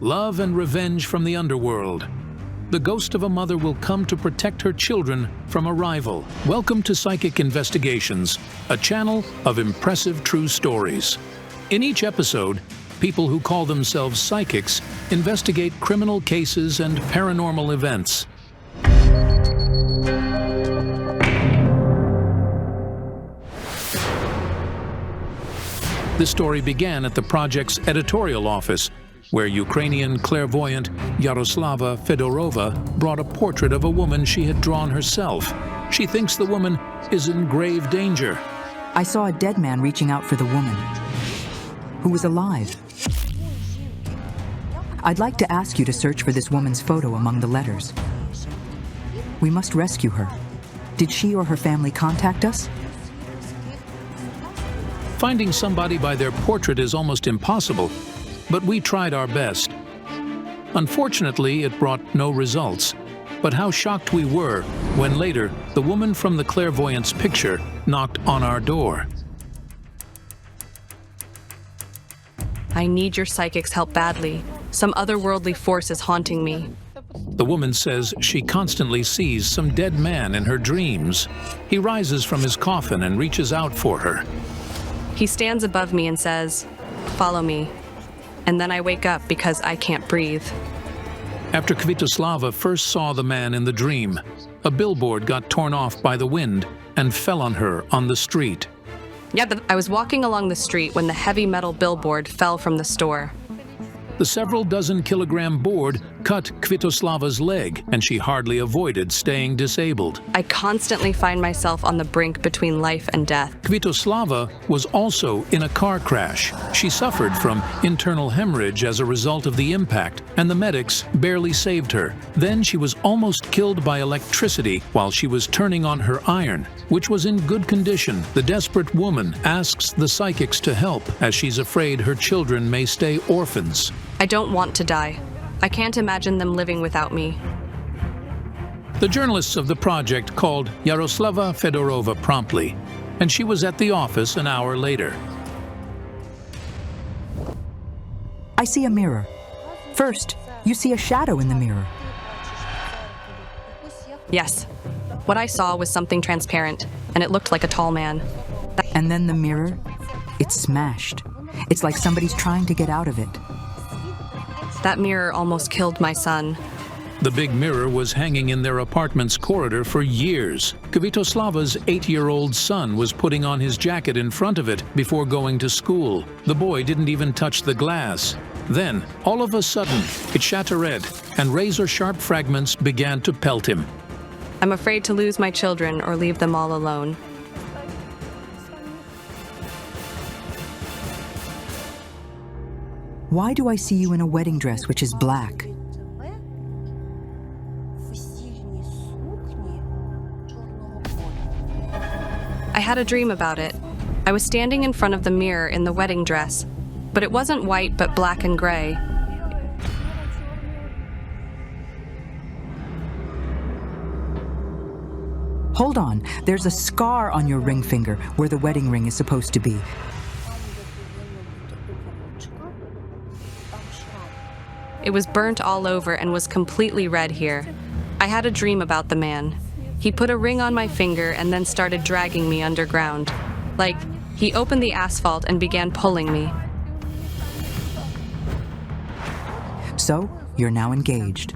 Love and revenge from the underworld. The ghost of a mother will come to protect her children from a rival. Welcome to Psychic Investigations, a channel of impressive true stories. In each episode, people who call themselves psychics investigate criminal cases and paranormal events. This story began at the project's editorial office, where Ukrainian clairvoyant Yaroslava Fedorova brought a portrait of a woman she had drawn herself. She thinks the woman is in grave danger. I saw a dead man reaching out for the woman, who was alive. I'd like to ask you to search for this woman's photo among the letters. We must rescue her. Did she or her family contact us? Finding somebody by their portrait is almost impossible, but we tried our best. Unfortunately, it brought no results. But how shocked we were when later the woman from the clairvoyant's picture knocked on our door. I need your psychic's help badly. Some otherworldly force is haunting me. The woman says she constantly sees some dead man in her dreams. He rises from his coffin and reaches out for her. He stands above me and says, "Follow me." And then I wake up because I can't breathe. After Kvitoslava first saw the man in the dream, a billboard got torn off by the wind and fell on her on the street. I was walking along the street when the heavy metal billboard fell from the store. The several dozen kilogram board cut Kvitoslava's leg, and she hardly avoided staying disabled. I constantly find myself on the brink between life and death. Kvitoslava was also in a car crash. She suffered from internal hemorrhage as a result of the impact, and the medics barely saved her. Then she was almost killed by electricity while she was turning on her iron, which was in good condition. The desperate woman asks the psychics to help, as she's afraid her children may stay orphans. I don't want to die. I can't imagine them living without me. The journalists of the project called Yaroslava Fedorova promptly, and she was at the office an hour later. I see a mirror. First, you see a shadow in the mirror. Yes. What I saw was something transparent, and it looked like a tall man. And then the mirror, it's smashed. It's like somebody's trying to get out of it. That mirror almost killed my son. The big mirror was hanging in their apartment's corridor for years. Kvitoslava's 8-year-old son was putting on his jacket in front of it before going to school. The boy didn't even touch the glass. Then, all of a sudden, it shattered, and razor-sharp fragments began to pelt him. I'm afraid to lose my children or leave them all alone. Why do I see you in a wedding dress which is black? I had a dream about it. I was standing in front of the mirror in the wedding dress, but it wasn't white but black and gray. Hold on, there's a scar on your ring finger where the wedding ring is supposed to be. It was burnt all over and was completely red here. I had a dream about the man. He put a ring on my finger and then started dragging me underground. Like, he opened the asphalt and began pulling me. So, you're now engaged.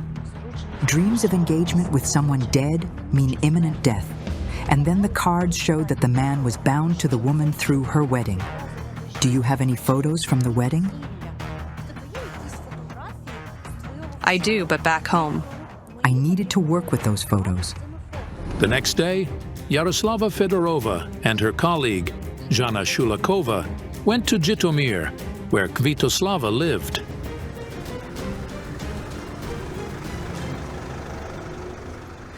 Dreams of engagement with someone dead mean imminent death. And then the cards showed that the man was bound to the woman through her wedding. Do you have any photos from the wedding? I do, but back home. I needed to work with those photos. The next day, Yaroslava Fedorova and her colleague, Zhana Shulakova, went to Jitomir, where Kvitoslava lived.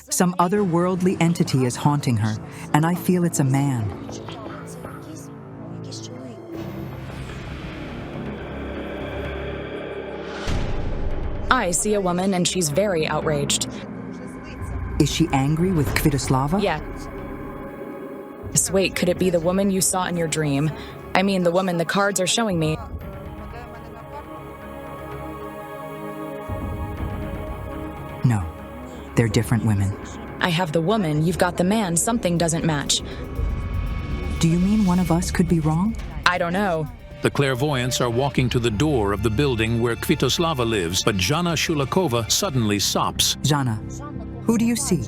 Some otherworldly entity is haunting her, and I feel it's a man. I see a woman and she's very outraged. Is she angry with Kvitoslava? Yeah. Wait, could it be the woman you saw in your dream? I mean, the woman the cards are showing me. No, they're different women. I have the woman, you've got the man, something doesn't match. Do you mean one of us could be wrong? I don't know. The clairvoyants are walking to the door of the building where Kvitoslava lives, but Jana Shulakova suddenly stops. Jana, who do you see?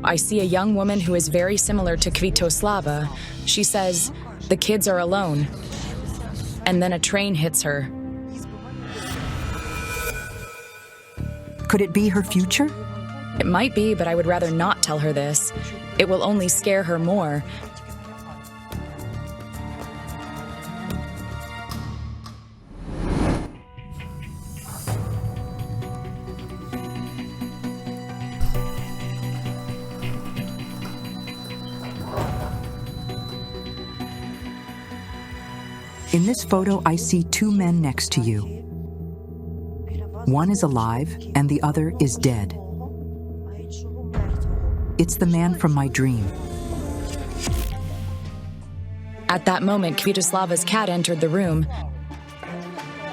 I see a young woman who is very similar to Kvitoslava. She says, the kids are alone. And then a train hits her. Could it be her future? It might be, but I would rather not tell her this. It will only scare her more. In this photo, I see two men next to you. One is alive, and the other is dead. It's the man from my dream. At that moment, Kvitoslava's cat entered the room.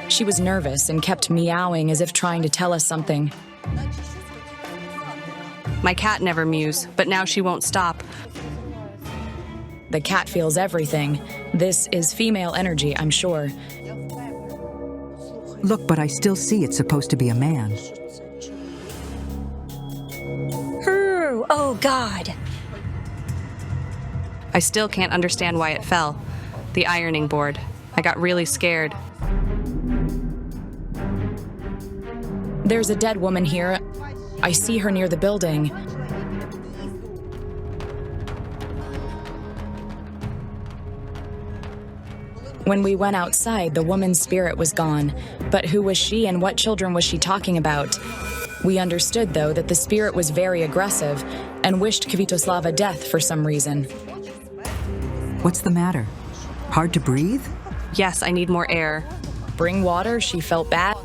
She was nervous and kept meowing as if trying to tell us something. My cat never mews, but now she won't stop. The cat feels everything. This is female energy, I'm sure. Look, but I still see it's supposed to be a man. Oh, God. I still can't understand why it fell. The ironing board. I got really scared. There's a dead woman here. I see her near the building. When we went outside, the woman's spirit was gone. But who was she and what children was she talking about? We understood, though, that the spirit was very aggressive and wished Kvitoslava death for some reason. What's the matter? Hard to breathe? Yes, I need more air. Bring water, she felt bad.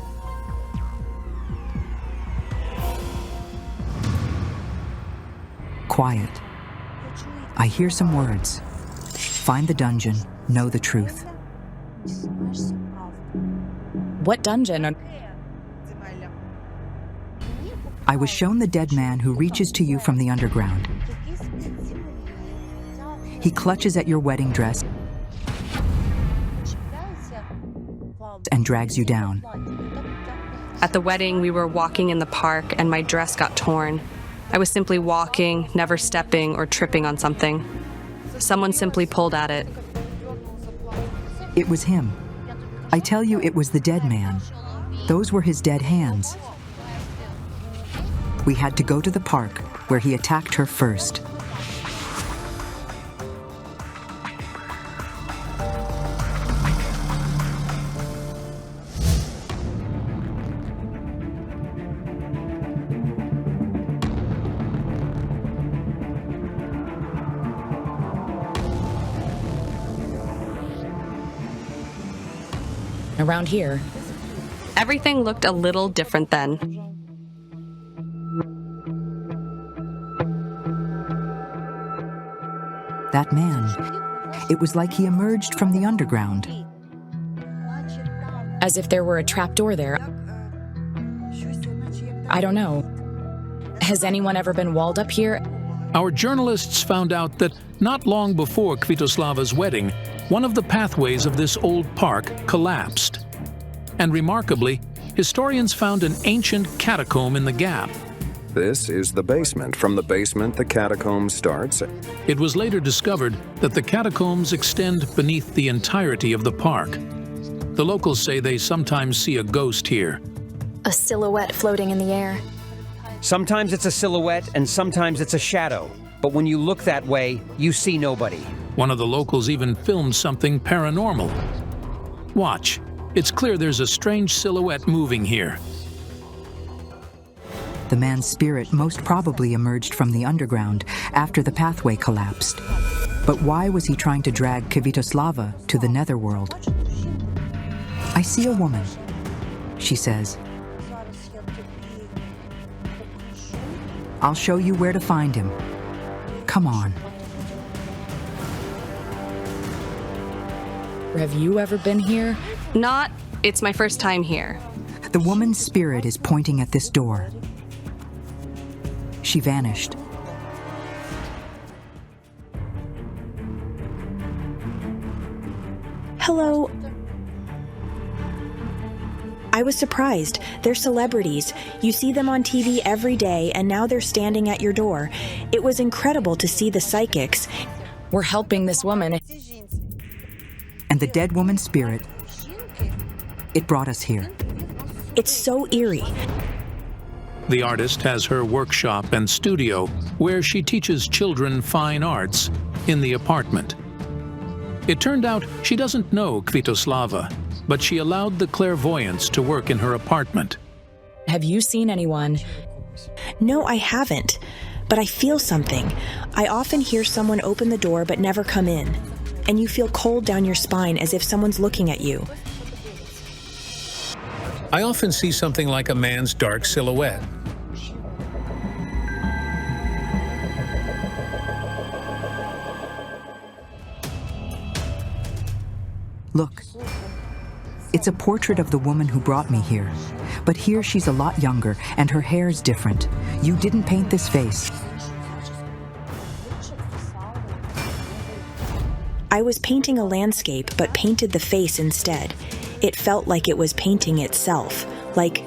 Quiet. I hear some words. Find the dungeon, know the truth. What dungeon? I was shown the dead man who reaches to you from the underground. He clutches at your wedding dress and drags you down. At the wedding, we were walking in the park and my dress got torn. I was simply walking, never stepping or tripping on something. Someone simply pulled at it. It was him. I tell you, it was the dead man. Those were his dead hands. We had to go to the park, where he attacked her first. Around here. Everything looked a little different then. That man, it was like he emerged from the underground. As if there were a trapdoor there. I don't know. Has anyone ever been walled up here? Our journalists found out that not long before Kvitoslava's wedding, one of the pathways of this old park collapsed. And remarkably, historians found an ancient catacomb in the gap. This is the basement. From the basement, the catacomb starts. It was later discovered that the catacombs extend beneath the entirety of the park. The locals say they sometimes see a ghost here. A silhouette floating in the air. Sometimes it's a silhouette and sometimes it's a shadow. But when you look that way, you see nobody. One of the locals even filmed something paranormal. Watch. It's clear there's a strange silhouette moving here. The man's spirit most probably emerged from the underground after the pathway collapsed. But why was he trying to drag Kvitoslava to the netherworld? I see a woman, she says. I'll show you where to find him. Come on. Have you ever been here? It's my first time here. The woman's spirit is pointing at this door. she vanished. Hello. I was surprised. They're celebrities. You see them on TV every day, and now they're standing at your door. It was incredible to see the psychics. We're helping this woman. And the dead woman's spirit, it brought us here. It's so eerie. The artist has her workshop and studio where she teaches children fine arts in the apartment. It turned out she doesn't know Kvitoslava, but she allowed the clairvoyance to work in her apartment. Have you seen anyone? No, I haven't. But I feel something. I often hear someone open the door but never come in. And you feel cold down your spine as if someone's looking at you. I often see something like a man's dark silhouette. Look, it's a portrait of the woman who brought me here. But here she's a lot younger, and her hair's different. You didn't paint this face. I was painting a landscape, but painted the face instead. It felt like it was painting itself, like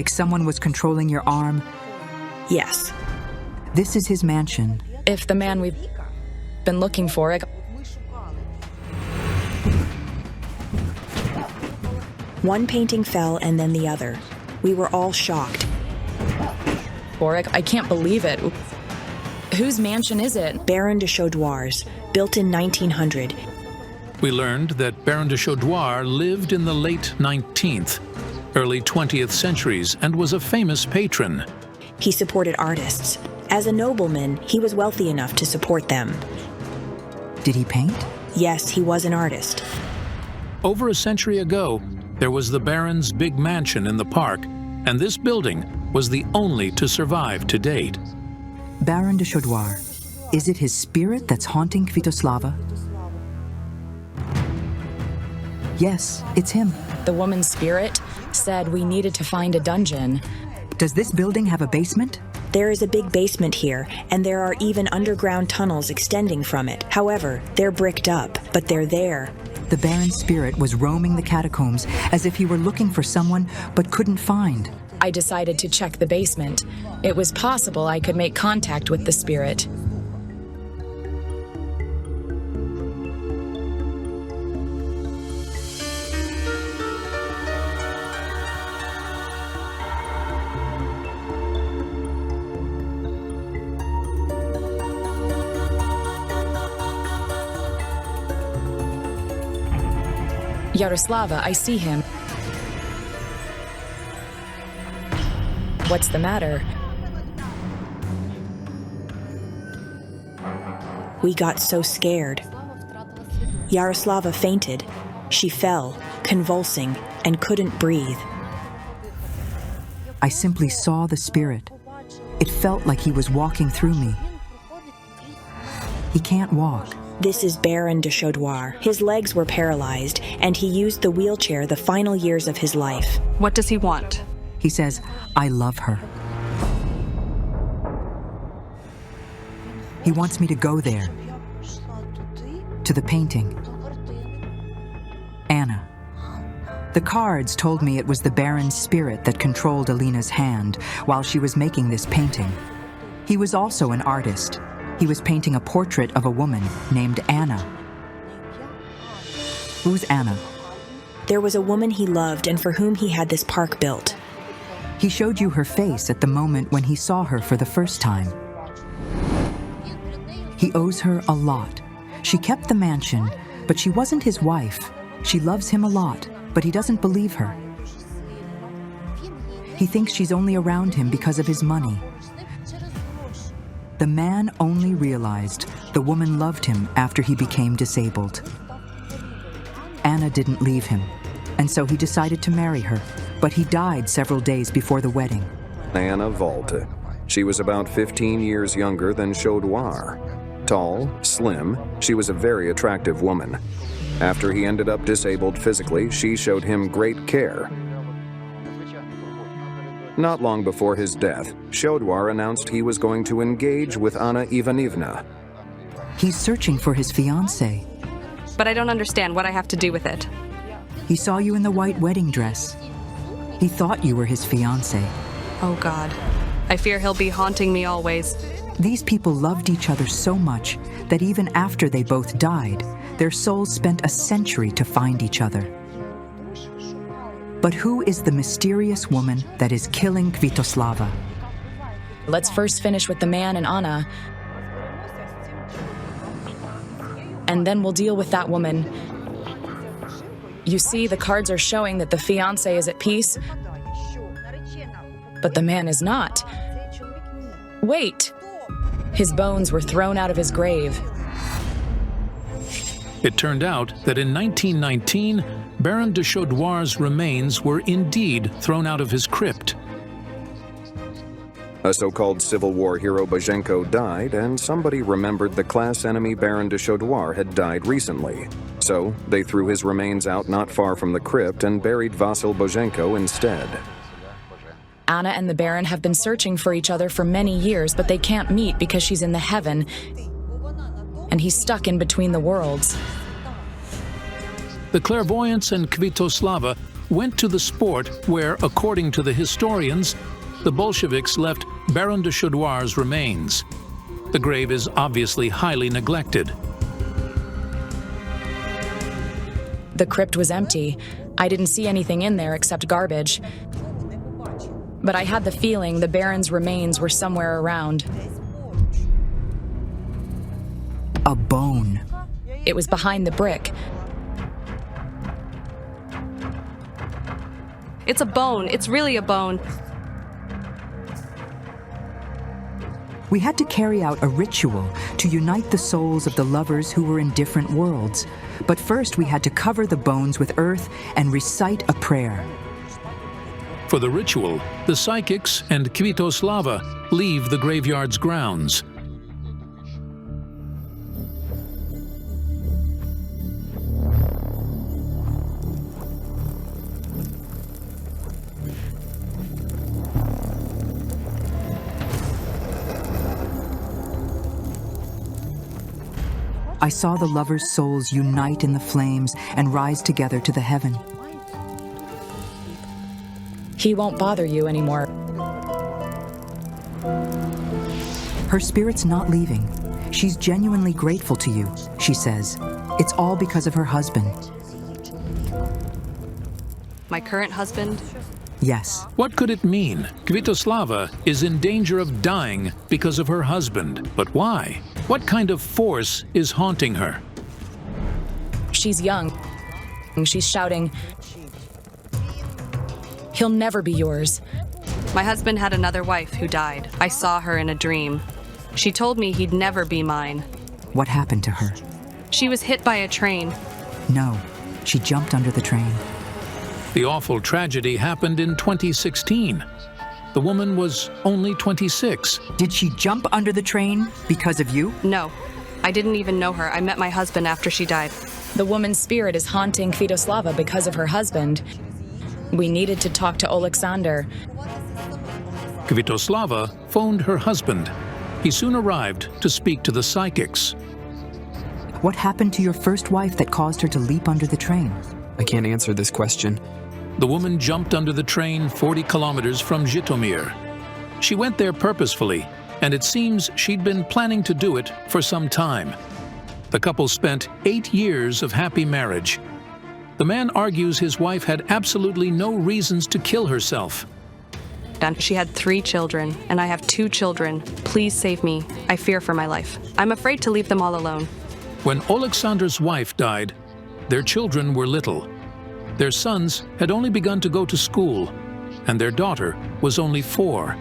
someone was controlling your arm? Yes. This is his mansion. If the man we've been looking for... One painting fell and then the other. We were all shocked. I can't believe it. Whose mansion is it? Baron de Chaudoir's, built in 1900. We learned that Baron de Chaudoir lived in the late 19th, early 20th centuries and was a famous patron. He supported artists. As a nobleman, he was wealthy enough to support them. Did he paint? Yes, he was an artist. Over a century ago, there was the Baron's big mansion in the park, and this building was the only to survive to date. Baron de Chaudoir. Is it his spirit that's haunting Kvitoslava? Yes, it's him. The woman's spirit said we needed to find a dungeon. Does this building have a basement? There is a big basement here, and there are even underground tunnels extending from it. However, they're bricked up, but they're there. The Baron's spirit was roaming the catacombs as if he were looking for someone but couldn't find. I decided to check the basement. It was possible I could make contact with the spirit. Yaroslava, I see him. What's the matter? We got so scared. Yaroslava fainted. She fell, convulsing, and couldn't breathe. I simply saw the spirit. It felt like he was walking through me. He can't walk. This is Baron de Chaudoir. His legs were paralyzed, and he used the wheelchair the final years of his life. What does he want? He says, I love her. He wants me to go there. To the painting. Anna. The cards told me it was the Baron's spirit that controlled Alina's hand while she was making this painting. He was also an artist. He was painting a portrait of a woman named Anna. Who's Anna? There was a woman he loved and for whom he had this park built. He showed you her face at the moment when he saw her for the first time. He owes her a lot. She kept the mansion, but she wasn't his wife. She loves him a lot, but he doesn't believe her. He thinks she's only around him because of his money. The man only realized the woman loved him after he became disabled. Anna didn't leave him, and so he decided to marry her, but he died several days before the wedding. Anna Volta. She was about 15 years younger than Chaudoir. Tall, slim, she was a very attractive woman. After he ended up disabled physically, she showed him great care. Not long before his death, Shodwar announced he was going to engage with Anna Ivanivna. He's searching for his fiancée. But I don't understand what I have to do with it. He saw you in the white wedding dress. He thought you were his fiancée. Oh God. I fear he'll be haunting me always. These people loved each other so much that even after they both died, their souls spent a century to find each other. But who is the mysterious woman that is killing Kvitoslava? Let's first finish with the man and Anna. And then we'll deal with that woman. You see, the cards are showing that the fiancé is at peace, but the man is not. Wait! His bones were thrown out of his grave. It turned out that in 1919, Baron de Chaudoir's remains were indeed thrown out of his crypt. A so-called Civil War hero Bozhenko died, and somebody remembered the class enemy Baron de Chaudoir had died recently. So they threw his remains out not far from the crypt and buried Vasil Bozhenko instead. Anna and the Baron have been searching for each other for many years, but they can't meet because she's in the heaven, and he's stuck in between the worlds. The clairvoyants and Kvitoslava went to the sport where, according to the historians, the Bolsheviks left Baron de Chaudoir's remains. The grave is obviously highly neglected. The crypt was empty. I didn't see anything in there except garbage. But I had the feeling the Baron's remains were somewhere around. A bone. It was behind the brick. It's a bone. It's really a bone. We had to carry out a ritual to unite the souls of the lovers who were in different worlds. But first we had to cover the bones with earth and recite a prayer. For the ritual, the psychics and Kvitoslava leave the graveyard's grounds. I saw the lovers' souls unite in the flames and rise together to the heaven. He won't bother you anymore. Her spirit's not leaving. She's genuinely grateful to you, she says. It's all because of her husband. My current husband? Yes. What could it mean? Kvitoslava is in danger of dying because of her husband. But why? What kind of force is haunting her? She's young. She's shouting, "He'll never be yours." My husband had another wife who died. I saw her in a dream. She told me he'd never be mine. What happened to her? She was hit by a train. No, she jumped under the train. The awful tragedy happened in 2016. The woman was only 26. Did she jump under the train because of you? No, I didn't even know her. I met my husband after she died. The woman's spirit is haunting Kvitoslava because of her husband. We needed to talk to Alexander. Kvitoslava phoned her husband. He soon arrived to speak to the psychics. What happened to your first wife that caused her to leap under the train? I can't answer this question. The woman jumped under the train 40 kilometers from Zhytomyr. She went there purposefully, and it seems she'd been planning to do it for some time. The couple spent 8 years of happy marriage. The man argues his wife had absolutely no reasons to kill herself. And she had 3 children, and I have 2 children. Please save me. I fear for my life. I'm afraid to leave them all alone. When Alexander's wife died, their children were little. Their sons had only begun to go to school, and their daughter was only 4.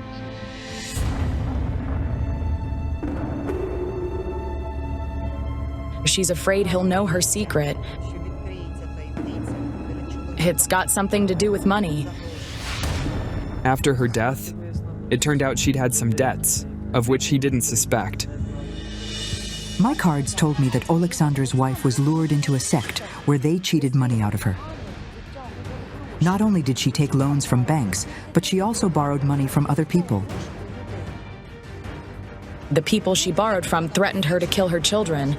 She's afraid he'll know her secret. It's got something to do with money. After her death, it turned out she'd had some debts, of which he didn't suspect. My cards told me that Alexander's wife was lured into a sect where they cheated money out of her. Not only did she take loans from banks, but she also borrowed money from other people. The people she borrowed from threatened her to kill her children.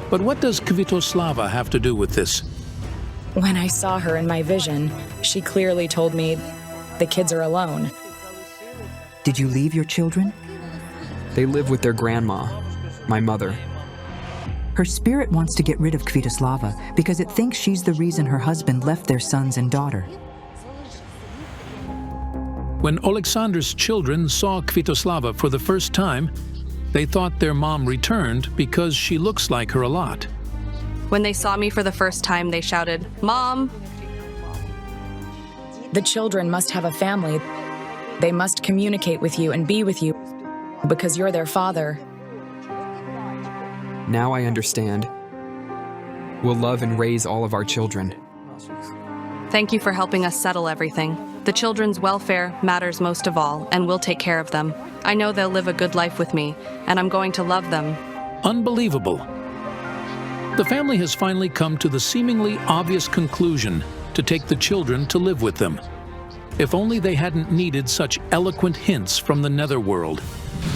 But what does Kvitoslava have to do with this? When I saw her in my vision, she clearly told me the kids are alone. Did you leave your children? They live with their grandma, my mother. Her spirit wants to get rid of Kvitoslava because it thinks she's the reason her husband left their sons and daughter. When Alexander's children saw Kvitoslava for the first time, they thought their mom returned because she looks like her a lot. When they saw me for the first time, they shouted, "Mom!" The children must have a family. They must communicate with you and be with you because you're their father. Now I understand. We'll love and raise all of our children. Thank you for helping us settle everything. The children's welfare matters most of all, and we'll take care of them. I know they'll live a good life with me, and I'm going to love them. Unbelievable. The family has finally come to the seemingly obvious conclusion to take the children to live with them. If only they hadn't needed such eloquent hints from the netherworld.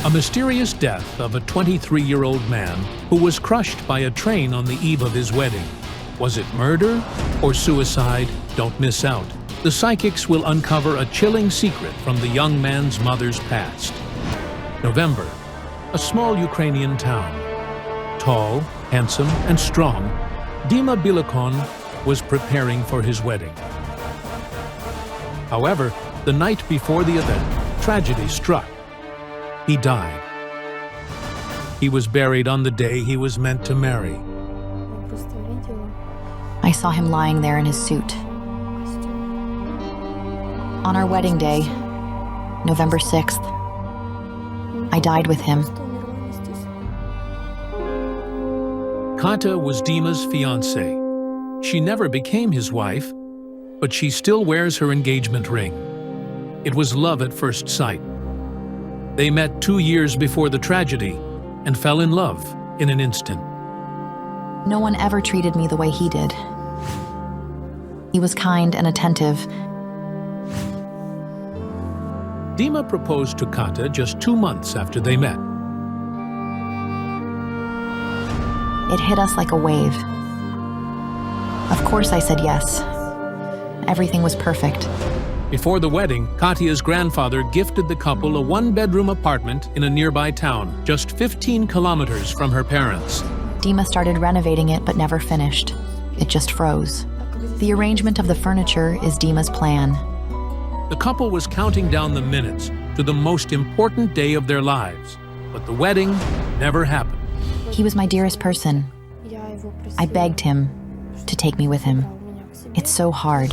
A mysterious death of a 23-year-old man who was crushed by a train on the eve of his wedding. Was it murder or suicide? Don't miss out. The psychics will uncover a chilling secret from the young man's mother's past. November, a small Ukrainian town. Tall, handsome, and strong, Dima Bilakon was preparing for his wedding. However, the night before the event, tragedy struck. He died. He was buried on the day he was meant to marry. I saw him lying there in his suit. On our wedding day, November 6th, I died with him. Kata was Dima's fiancée. She never became his wife, but she still wears her engagement ring. It was love at first sight. They met 2 years before the tragedy and fell in love in an instant. No one ever treated me the way he did. He was kind and attentive. Dima proposed to Kata just 2 months after they met. It hit us like a wave. Of course I said yes. Everything was perfect. Before the wedding, Katya's grandfather gifted the couple a one-bedroom apartment in a nearby town, just 15 kilometers from her parents. Dima started renovating it but never finished. It just froze. The arrangement of the furniture is Dima's plan. The couple was counting down the minutes to the most important day of their lives, but the wedding never happened. He was my dearest person. I begged him to take me with him. It's so hard.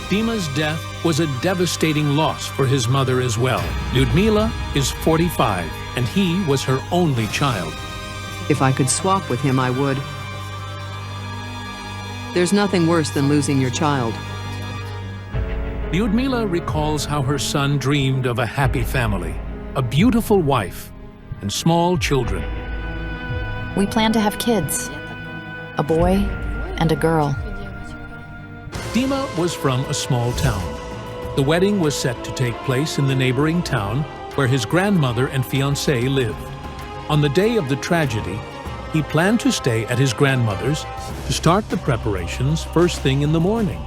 Dima's death was a devastating loss for his mother as well. Lyudmila is 45, and he was her only child. If I could swap with him, I would. There's nothing worse than losing your child. Lyudmila recalls how her son dreamed of a happy family, a beautiful wife, and small children. We planned to have kids, a boy and a girl. Dima was from a small town. The wedding was set to take place in the neighboring town where his grandmother and fiancé lived. On the day of the tragedy, he planned to stay at his grandmother's to start the preparations first thing in the morning.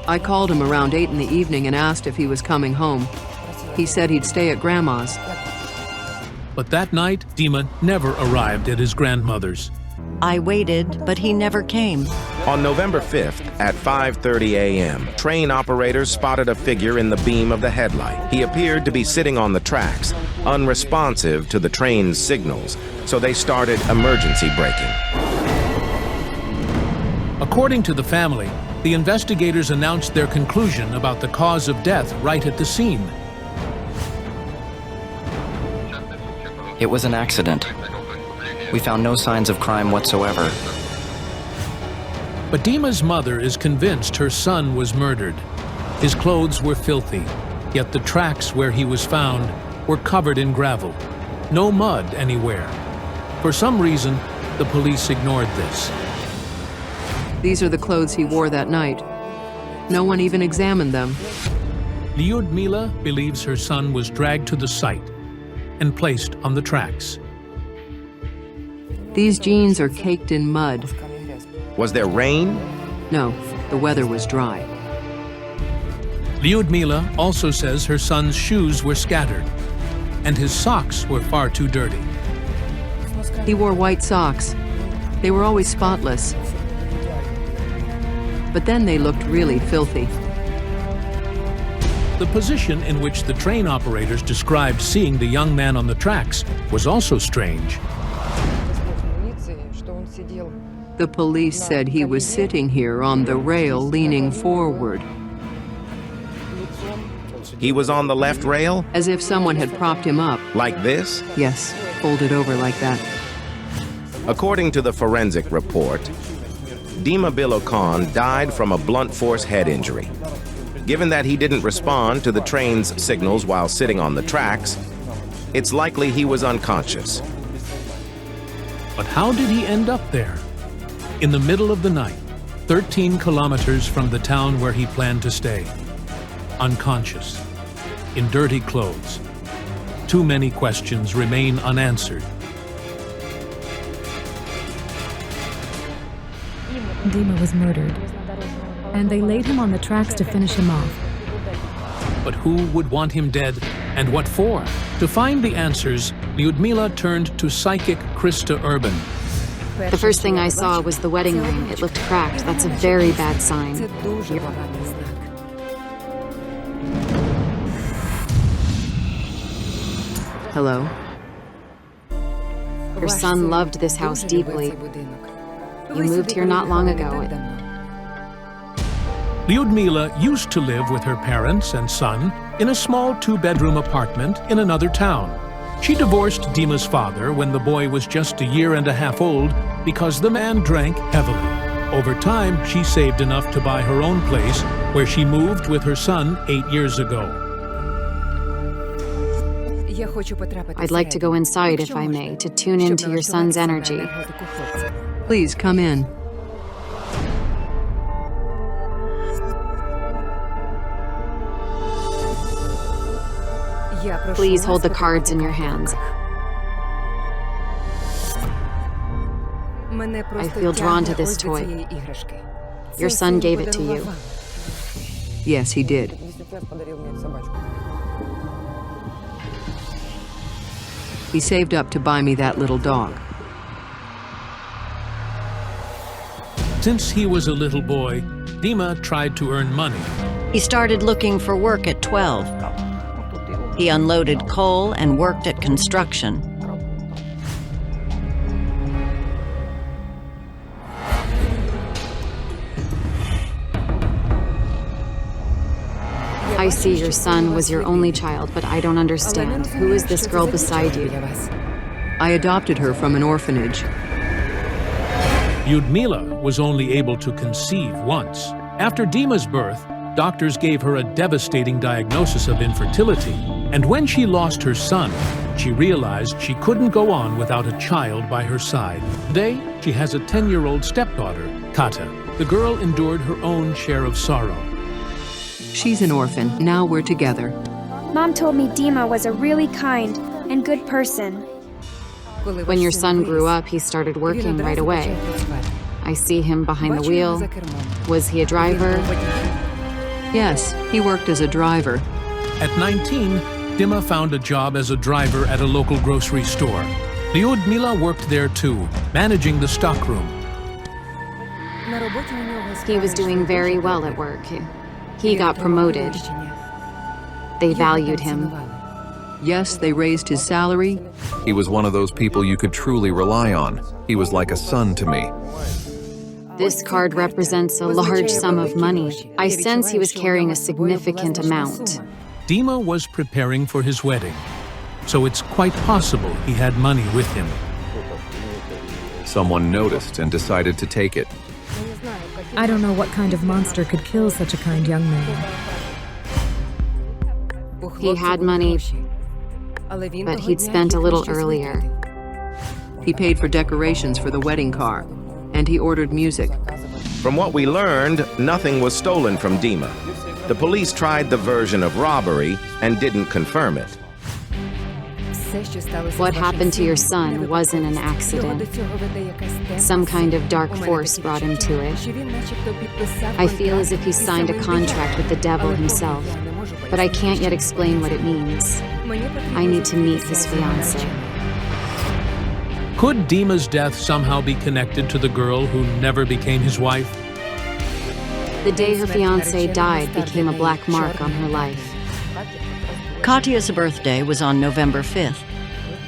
I called him around 8 in the evening and asked if he was coming home. He said he'd stay at Grandma's. But that night, Dima never arrived at his grandmother's. I waited, but he never came. On November 5th at 5:30 a.m., train operators spotted a figure in the beam of the headlight. He appeared to be sitting on the tracks, unresponsive to the train's signals, so they started emergency braking. According to the family, the investigators announced their conclusion about the cause of death right at the scene. It was an accident. We found no signs of crime whatsoever. But Dima's mother is convinced her son was murdered. His clothes were filthy, yet the tracks where he was found were covered in gravel. No mud anywhere. For some reason, the police ignored this. These are the clothes he wore that night. No one even examined them. Lyudmila believes her son was dragged to the site and placed on the tracks. These jeans are caked in mud. Was there rain? No, the weather was dry. Lyudmila also says her son's shoes were scattered and his socks were far too dirty. He wore white socks. They were always spotless. But then they looked really filthy. The position in which the train operators described seeing the young man on the tracks was also strange. The police said he was sitting here on the rail leaning forward. He was on the left rail? As if someone had propped him up. Like this? Yes, folded over like that. According to the forensic report, Dima Bilokan died from a blunt force head injury. Given that he didn't respond to the train's signals while sitting on the tracks, it's likely he was unconscious. But how did he end up there? In the middle of the night, 13 kilometers from the town where he planned to stay. Unconscious, in dirty clothes. Too many questions remain unanswered. Dima was murdered, and they laid him on the tracks to finish him off. But who would want him dead, and what for? To find the answers, Lyudmila turned to psychic Krista Urban. The first thing I saw was the wedding ring. It looked cracked. That's a very bad sign. Hello? Your son loved this house deeply. You moved here not long ago. Lyudmila used to live with her parents and son in a small two-bedroom apartment in another town. She divorced Dima's father when the boy was just a year and a half old because the man drank heavily. Over time, she saved enough to buy her own place, where she moved with her son 8 years ago. I'd like to go inside, if I may, to tune into your son's energy. Please come in. Please hold the cards in your hands. I feel drawn to this toy. Your son gave it to you. Yes, he did. He saved up to buy me that little dog. Since he was a little boy, Dima tried to earn money. He started looking for work at 12. He unloaded coal and worked at construction. I see your son was your only child, but I don't understand. Who is this girl beside you? I adopted her from an orphanage. Lyudmila was only able to conceive once. After Dima's birth, doctors gave her a devastating diagnosis of infertility. And when she lost her son, she realized she couldn't go on without a child by her side. Today, she has a 10-year-old stepdaughter, Kata. The girl endured her own share of sorrow. She's an orphan. Now we're together. Mom told me Dima was a really kind and good person. When your son grew up, he started working right away. I see him behind the wheel. Was he a driver? Yes, he worked as a driver. At 19, Dima found a job as a driver at a local grocery store. Lyudmila worked there too, managing the stockroom. He was doing very well at work. He got promoted. They valued him. Yes, they raised his salary. He was one of those people you could truly rely on. He was like a son to me. This card represents a large sum of money. I sense he was carrying a significant amount. Dima was preparing for his wedding, so it's quite possible he had money with him. Someone noticed and decided to take it. I don't know what kind of monster could kill such a kind young man. He had money, but he'd spent a little earlier. He paid for decorations for the wedding car, and he ordered music. From what we learned, nothing was stolen from Dima. The police tried the version of robbery and didn't confirm it. What happened to your son wasn't an accident. Some kind of dark force brought him to it. I feel as if he signed a contract with the devil himself, but I can't yet explain what it means. I need to meet his fiancée. Could Dima's death somehow be connected to the girl who never became his wife? The day her fiancé died became a black mark on her life. Katya's birthday was on November 5th,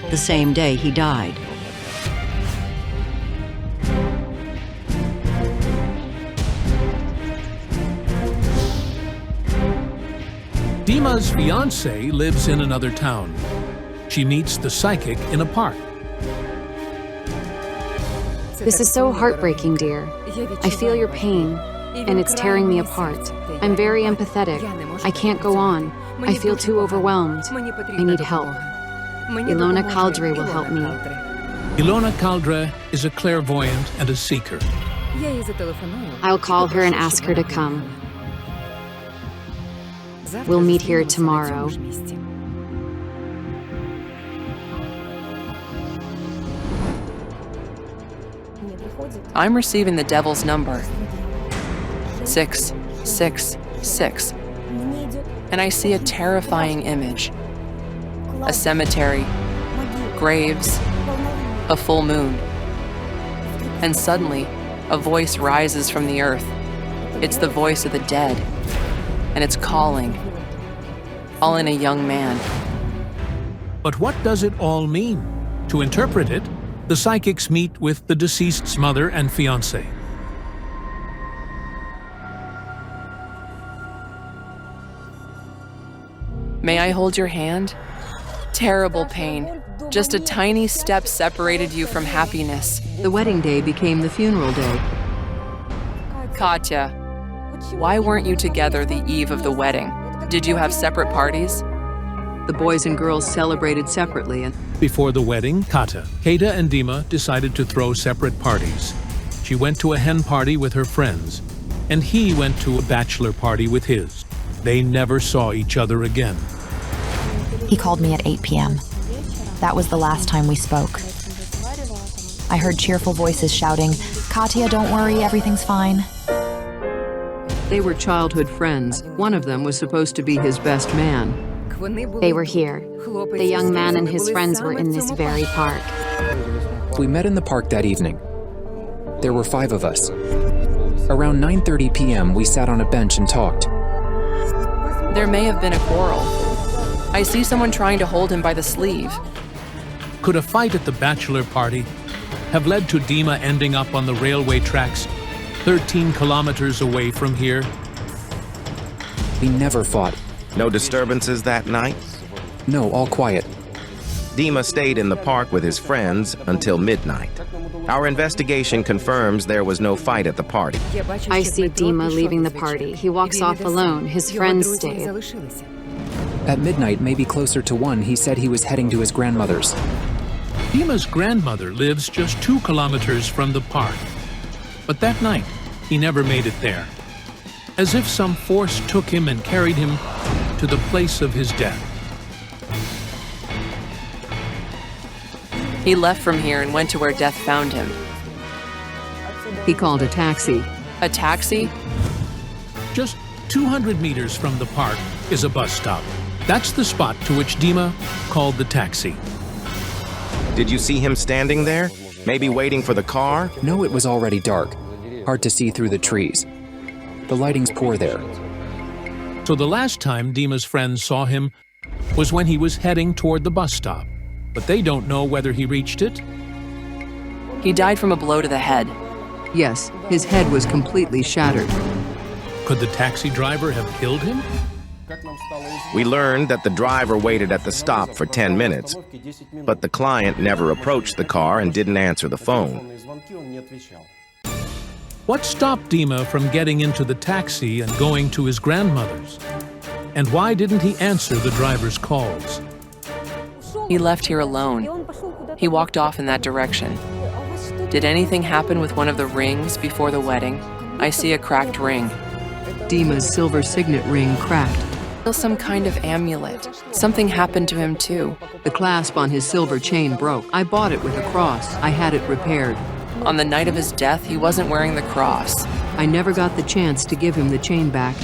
the same day he died. Dima's fiancé lives in another town. She meets the psychic in a park. This is so heartbreaking, dear. I feel your pain, and it's tearing me apart. I'm very empathetic. I can't go on. I feel too overwhelmed. I need help. Ilona Caldre will help me. Ilona Caldre is a clairvoyant and a seeker. I'll call her and ask her to come. We'll meet here tomorrow. I'm receiving the devil's number. 666. And I see a terrifying image. A cemetery, graves, a full moon. And suddenly, a voice rises from the earth. It's the voice of the dead. And it's calling, all in a young man. But what does it all mean? To interpret it, the psychics meet with the deceased's mother and fiancé. May I hold your hand? Terrible pain. Just a tiny step separated you from happiness. The wedding day became the funeral day. Katya, why weren't you together the eve of the wedding? Did you have separate parties? The boys and girls celebrated separately. And Before the wedding, Kata and Dima decided to throw separate parties. She went to a hen party with her friends, and he went to a bachelor party with his. They never saw each other again. He called me at 8 p.m. That was the last time we spoke. I heard cheerful voices shouting, "Katya, don't worry, everything's fine." they were childhood friends. One of them was supposed to be his best man. They were here. The young man and his friends were in this very park. We met in the park that evening. There were 5 of us. Around 9:30 p.m., we sat on a bench and talked. There may have been a quarrel. I see someone trying to hold him by the sleeve. Could a fight at the bachelor party have led to Dima ending up on the railway tracks 13 kilometers away from here? We never fought. No disturbances that night? No, all quiet. Dima stayed in the park with his friends until midnight. Our investigation confirms there was no fight at the party. I see Dima leaving the party. He walks off alone. His friends stayed. At midnight, maybe closer to 1, he said he was heading to his grandmother's. Dima's grandmother lives just 2 kilometers from the park. But that night, he never made it there. As if some force took him and carried him to the place of his death. He left from here and went to where death found him. He called a taxi. A taxi? Just 200 meters from the park is a bus stop. That's the spot to which Dima called the taxi. Did you see him standing there? Maybe waiting for the car? No, it was already dark. Hard to see through the trees. The lighting's poor there. So the last time Dima's friends saw him was when he was heading toward the bus stop. But they don't know whether he reached it. He died from a blow to the head. Yes, his head was completely shattered. Could the taxi driver have killed him? We learned that the driver waited at the stop for 10 minutes, but the client never approached the car and didn't answer the phone. What stopped Dima from getting into the taxi and going to his grandmother's? And why didn't he answer the driver's calls? He left here alone. He walked off in that direction. Did anything happen with one of the rings before the wedding? I see a cracked ring. Dima's silver signet ring cracked. Some kind of amulet. Something happened to him too. The clasp on his silver chain broke. I bought it with a cross. I had it repaired. On the night of his death, he wasn't wearing the cross. I never got the chance to give him the chain back.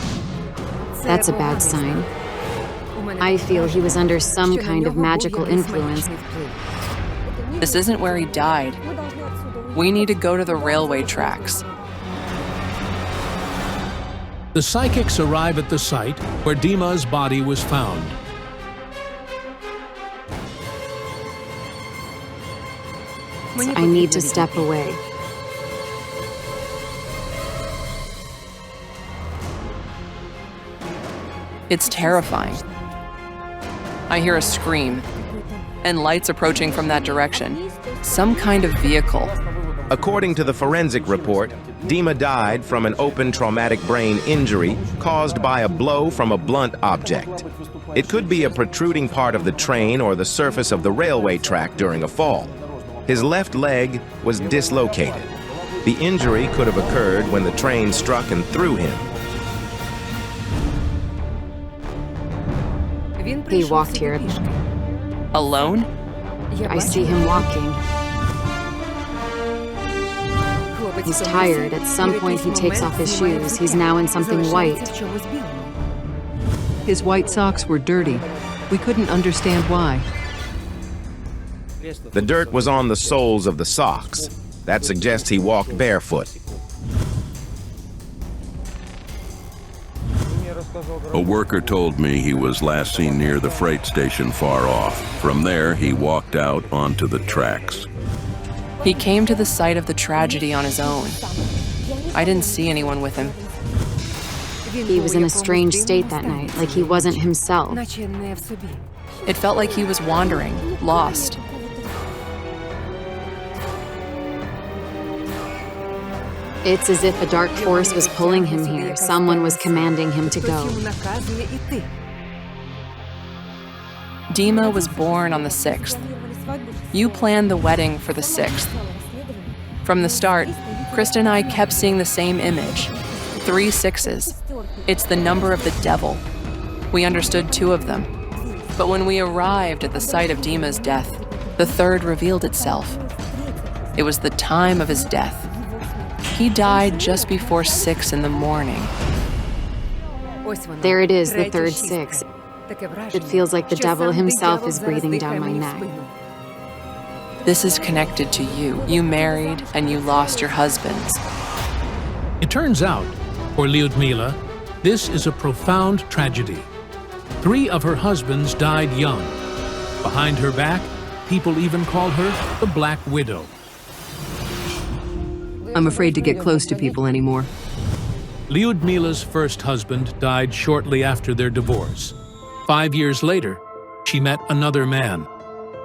That's a bad sign. I feel he was under some kind of magical influence. This isn't where he died. We need to go to the railway tracks. The psychics arrive at the site where Dima's body was found. I need to step away. It's terrifying. I hear a scream, and lights approaching from that direction. Some kind of vehicle. According to the forensic report, Dima died from an open traumatic brain injury caused by a blow from a blunt object. It could be a protruding part of the train or the surface of the railway track during a fall. His left leg was dislocated. The injury could have occurred when the train struck and threw him. He walked here. Alone? I see him walking. He's tired. At some point he takes off his shoes. He's now in something white. His white socks were dirty. We couldn't understand why. The dirt was on the soles of the socks. That suggests he walked barefoot. A worker told me he was last seen near the freight station far off. From there, he walked out onto the tracks. He came to the site of the tragedy on his own. I didn't see anyone with him. He was in a strange state that night, like he wasn't himself. It felt like he was wandering, lost. It's as if a dark force was pulling him here. Someone was commanding him to go. Dima was born on the 6th. You planned the wedding for the 6th. From the start, Krista and I kept seeing the same image. 3 6s. It's the number of the devil. We understood 2 of them. But when we arrived at the site of Dima's death, the 3rd revealed itself. It was the time of his death. He died just before 6 in the morning. There it is, the 3rd 6. It feels like the devil himself is breathing down my neck. This is connected to you. You married and you lost your husbands. It turns out, for Lyudmila, this is a profound tragedy. 3 of her husbands died young. Behind her back, people even called her the Black Widow. I'm afraid to get close to people anymore. Lyudmila's first husband died shortly after their divorce. 5 years later, she met another man.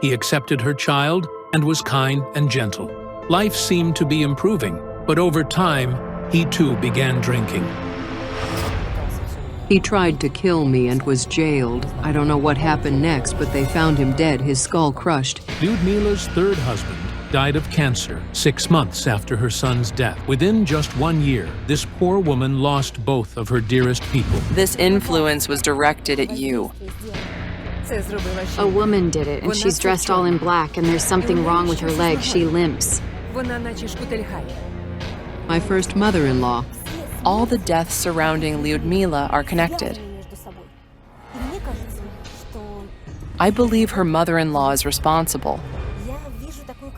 He accepted her child and was kind and gentle. Life seemed to be improving, but over time, he too began drinking. He tried to kill me and was jailed. I don't know what happened next, but they found him dead, his skull crushed. Lyudmila's third husband died of cancer 6 months after her son's death. Within just 1 year, this poor woman lost both of her dearest people. This influence was directed at you. A woman did it, and she's dressed all in black, and there's something wrong with her leg. She limps. My first mother-in-law. All the deaths surrounding Lyudmila are connected. I believe her mother-in-law is responsible.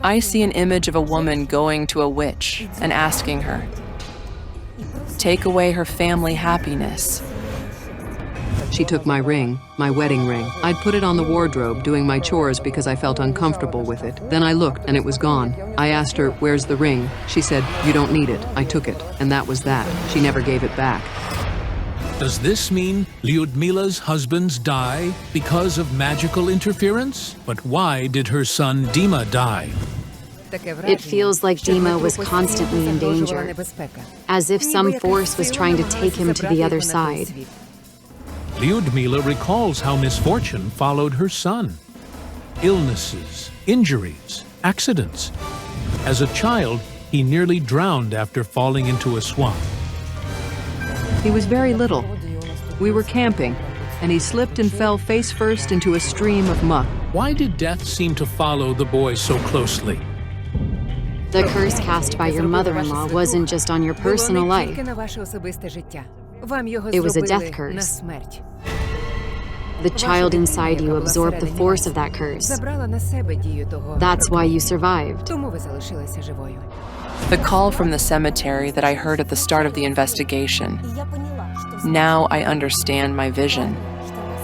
I see an image of a woman going to a witch and asking her, take away her family happiness. She took my ring, my wedding ring. I'd put it on the wardrobe doing my chores because I felt uncomfortable with it. Then I looked and it was gone. I asked her, where's the ring? She said, you don't need it. I took it. And that was that. She never gave it back. Does this mean Lyudmila's husbands die because of magical interference? But why did her son Dima die? It feels like Dima was constantly in danger, as if some force was trying to take him to the other side. Lyudmila recalls how misfortune followed her son. Illnesses, injuries, accidents. As a child, he nearly drowned after falling into a swamp. He was very little. We were camping, and he slipped and fell face first into a stream of muck. Why did death seem to follow the boy so closely? The curse cast by your mother-in-law wasn't just on your personal life. It was a death curse. The child inside you absorbed the force of that curse. That's why you survived. The call from the cemetery that I heard at the start of the investigation. Now I understand my vision.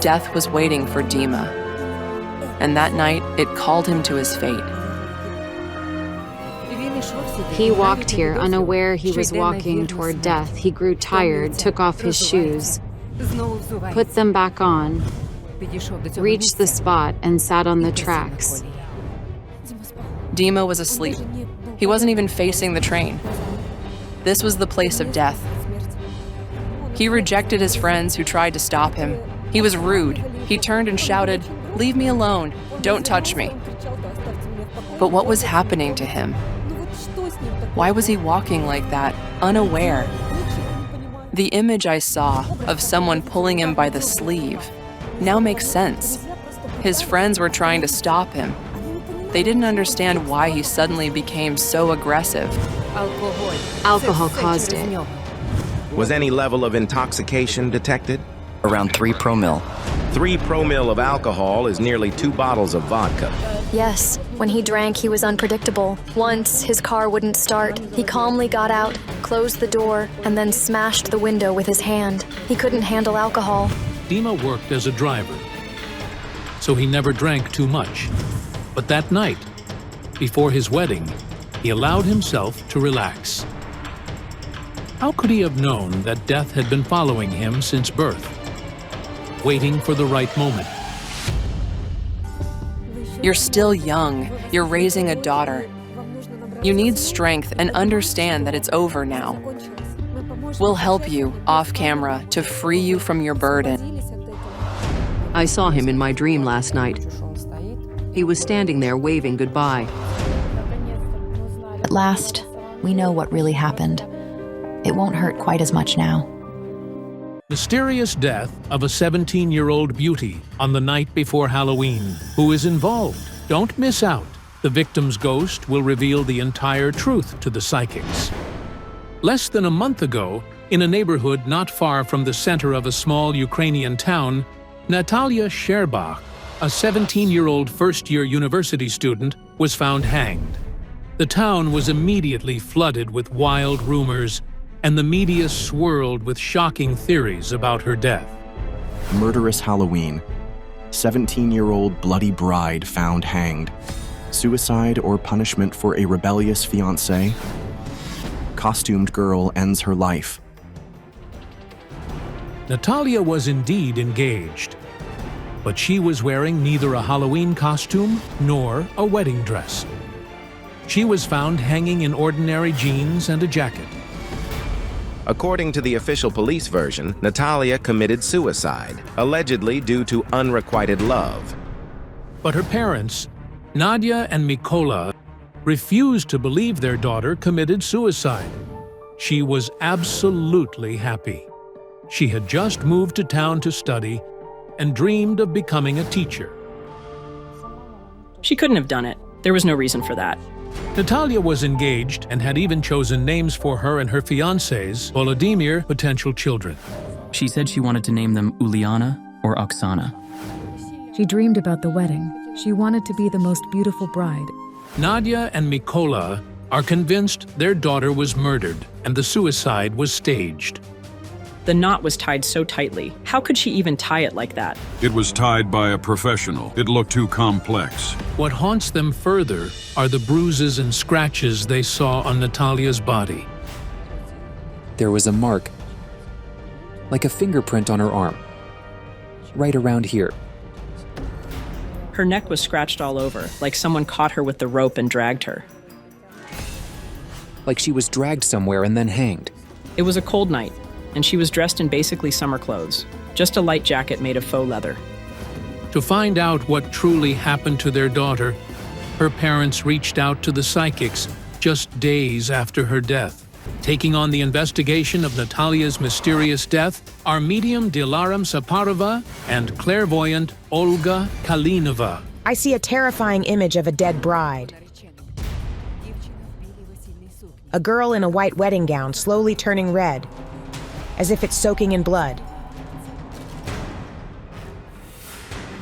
Death was waiting for Dima. And that night, it called him to his fate. He walked here unaware he was walking toward death. He grew tired, took off his shoes, put them back on, reached the spot, and sat on the tracks. Dima was asleep. He wasn't even facing the train. This was the place of death. He rejected his friends who tried to stop him. He was rude. He turned and shouted, "Leave me alone, don't touch me." But what was happening to him? Why was he walking like that, unaware? The image I saw of someone pulling him by the sleeve now makes sense. His friends were trying to stop him. They didn't understand why he suddenly became so aggressive. Alcohol caused it. Was any level of intoxication detected? Around 3 promille. 3 promille of alcohol is nearly 2 bottles of vodka. Yes, when he drank, he was unpredictable. Once, his car wouldn't start. He calmly got out, closed the door, and then smashed the window with his hand. He couldn't handle alcohol. Dima worked as a driver, so he never drank too much. But that night, before his wedding, he allowed himself to relax. How could he have known that death had been following him since birth, waiting for the right moment? You're still young. You're raising a daughter. You need strength and understand that it's over now. We'll help you, off camera, to free you from your burden. I saw him in my dream last night. He was standing there waving goodbye. At last, we know what really happened. It won't hurt quite as much now. Mysterious death of a 17-year-old beauty on the night before Halloween. Who is involved? Don't miss out. The victim's ghost will reveal the entire truth to the psychics. Less than a month ago, in a neighborhood not far from the center of a small Ukrainian town, Natalia Sherbach, a 17-year-old first-year university student, was found hanged. The town was immediately flooded with wild rumors, and the media swirled with shocking theories about her death. Murderous Halloween. 17-year-old bloody bride found hanged. Suicide or punishment for a rebellious fiancé? Costumed girl ends her life. Natalia was indeed engaged, but she was wearing neither a Halloween costume nor a wedding dress. She was found hanging in ordinary jeans and a jacket. According to the official police version, Natalia committed suicide, allegedly due to unrequited love. But her parents, Nadia and Mykola, refused to believe their daughter committed suicide. She was absolutely happy. She had just moved to town to study and dreamed of becoming a teacher. She couldn't have done it. There was no reason for that. Natalia was engaged and had even chosen names for her and her fiancé's, Volodymyr, potential children. She said she wanted to name them Uliana or Oksana. She dreamed about the wedding. She wanted to be the most beautiful bride. Nadia and Mykola are convinced their daughter was murdered and the suicide was staged. The knot was tied so tightly. How could she even tie it like that? It was tied by a professional. It looked too complex. What haunts them further are the bruises and scratches they saw on Natalia's body. There was a mark, like a fingerprint on her arm, right around here. Her neck was scratched all over, like someone caught her with the rope and dragged her. Like she was dragged somewhere and then hanged. It was a cold night, and she was dressed in basically summer clothes, just a light jacket made of faux leather. To find out what truly happened to their daughter, her parents reached out to the psychics just days after her death. Taking on the investigation of Natalia's mysterious death are medium Dilaram Saparova and clairvoyant Olga Kalinova. I see a terrifying image of a dead bride. A girl in a white wedding gown slowly turning red, as if it's soaking in blood.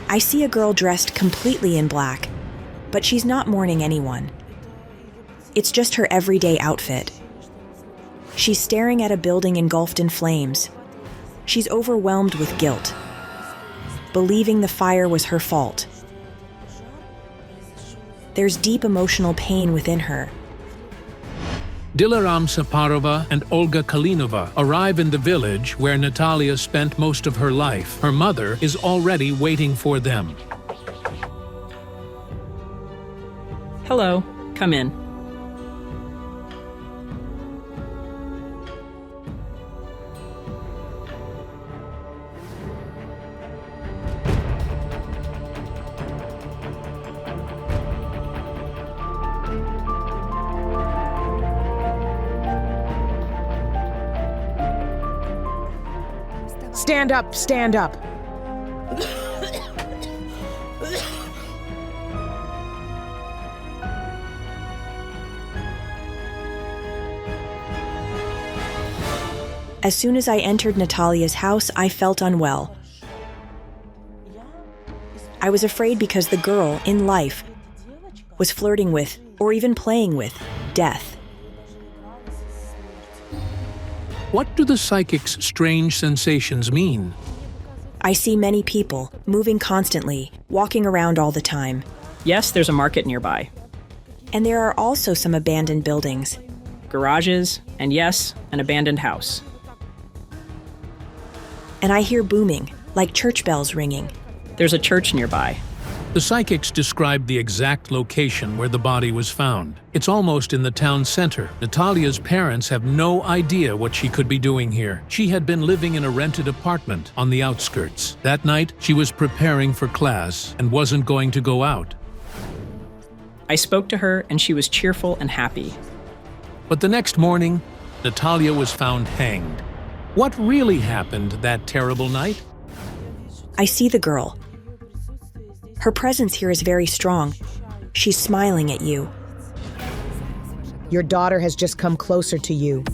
I see a girl dressed completely in black, but she's not mourning anyone. It's just her everyday outfit. She's staring at a building engulfed in flames. She's overwhelmed with guilt, believing the fire was her fault. There's deep emotional pain within her. Dilaram Saparova and Olga Kalinova arrive in the village where Natalia spent most of her life. Her mother is already waiting for them. Hello, come in. Stand up, stand up. As soon as I entered Natalia's house, I felt unwell. I was afraid because the girl, in life, was flirting with, or even playing with, death. What do the psychic's strange sensations mean? I see many people, moving constantly, walking around all the time. Yes, there's a market nearby. And there are also some abandoned buildings. Garages, and yes, an abandoned house. And I hear booming, like church bells ringing. There's a church nearby. The psychics described the exact location where the body was found. It's almost in the town center. Natalia's parents have no idea what she could be doing here. She had been living in a rented apartment on the outskirts. That night, she was preparing for class and wasn't going to go out. I spoke to her and she was cheerful and happy. But the next morning, Natalia was found hanged. What really happened that terrible night? I see the girl. Her presence here is very strong. She's smiling at you. Your daughter has just come closer to you.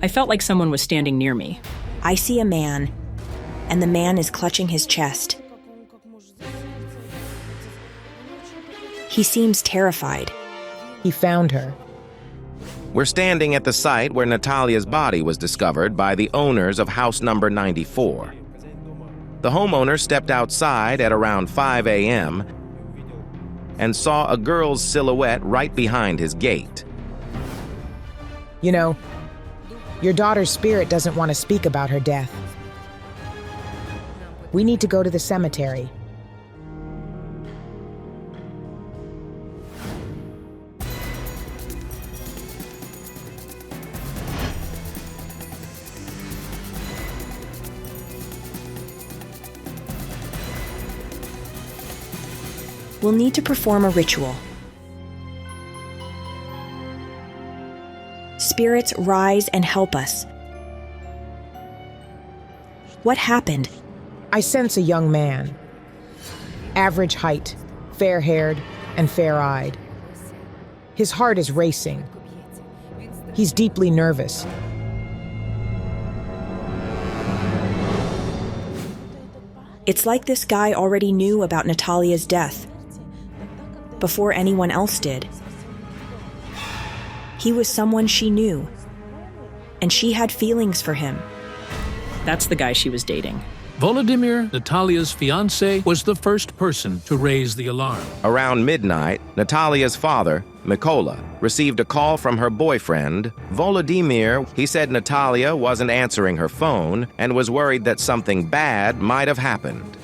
I felt like someone was standing near me. I see a man, and the man is clutching his chest. He seems terrified. He found her. We're standing at the site where Natalia's body was discovered by the owners of house number 94. The homeowner stepped outside at around 5 a.m. and saw a girl's silhouette right behind his gate. You know, your daughter's spirit doesn't want to speak about her death. We need to go to the cemetery. We'll need to perform a ritual. Spirits, rise and help us. What happened? I sense a young man. Average height, fair-haired, and fair-eyed. His heart is racing. He's deeply nervous. It's like this guy already knew about Natalia's death before anyone else did. He was someone she knew, and she had feelings for him. That's the guy she was dating. Volodymyr, Natalia's fiancé, was the first person to raise the alarm. Around midnight, Natalia's father, Mykola, received a call from her boyfriend, Volodymyr. He said Natalia wasn't answering her phone and was worried that something bad might have happened.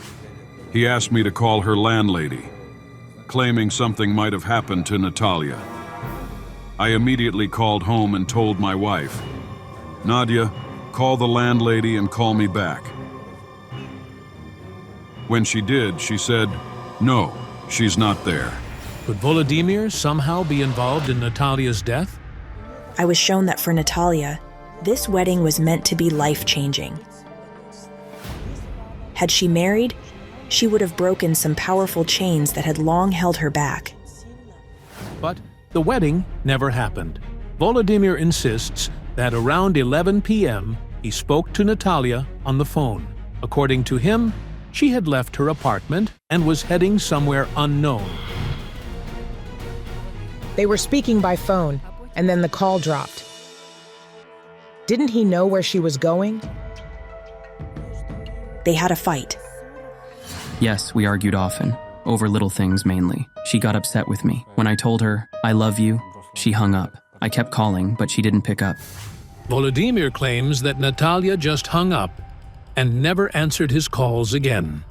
He asked me to call her landlady, claiming something might have happened to Natalia. I immediately called home and told my wife, "Nadia, call the landlady and call me back." When she did, she said, "No, she's not there." Could Volodymyr somehow be involved in Natalia's death? I was shown that for Natalia, this wedding was meant to be life-changing. Had she married, she would have broken some powerful chains that had long held her back. But the wedding never happened. Volodymyr insists that around 11 p.m., he spoke to Natalia on the phone. According to him, she had left her apartment and was heading somewhere unknown. They were speaking by phone, and then the call dropped. Didn't he know where she was going? They had a fight. Yes, we argued often, over little things mainly. She got upset with me. When I told her, "I love you," she hung up. I kept calling, but she didn't pick up. Volodymyr claims that Natalia just hung up and never answered his calls again.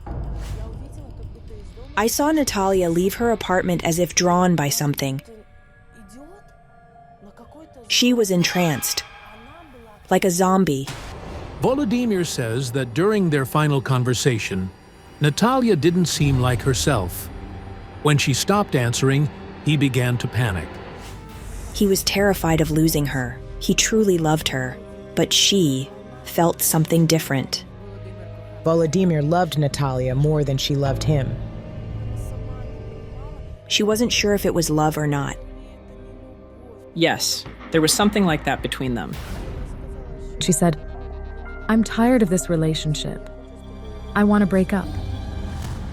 I saw Natalia leave her apartment as if drawn by something. She was entranced, like a zombie. Volodymyr says that during their final conversation, Natalia didn't seem like herself. When she stopped answering, he began to panic. He was terrified of losing her. He truly loved her, but she felt something different. Volodymyr loved Natalia more than she loved him. She wasn't sure if it was love or not. Yes, there was something like that between them. She said, "I'm tired of this relationship. I want to break up.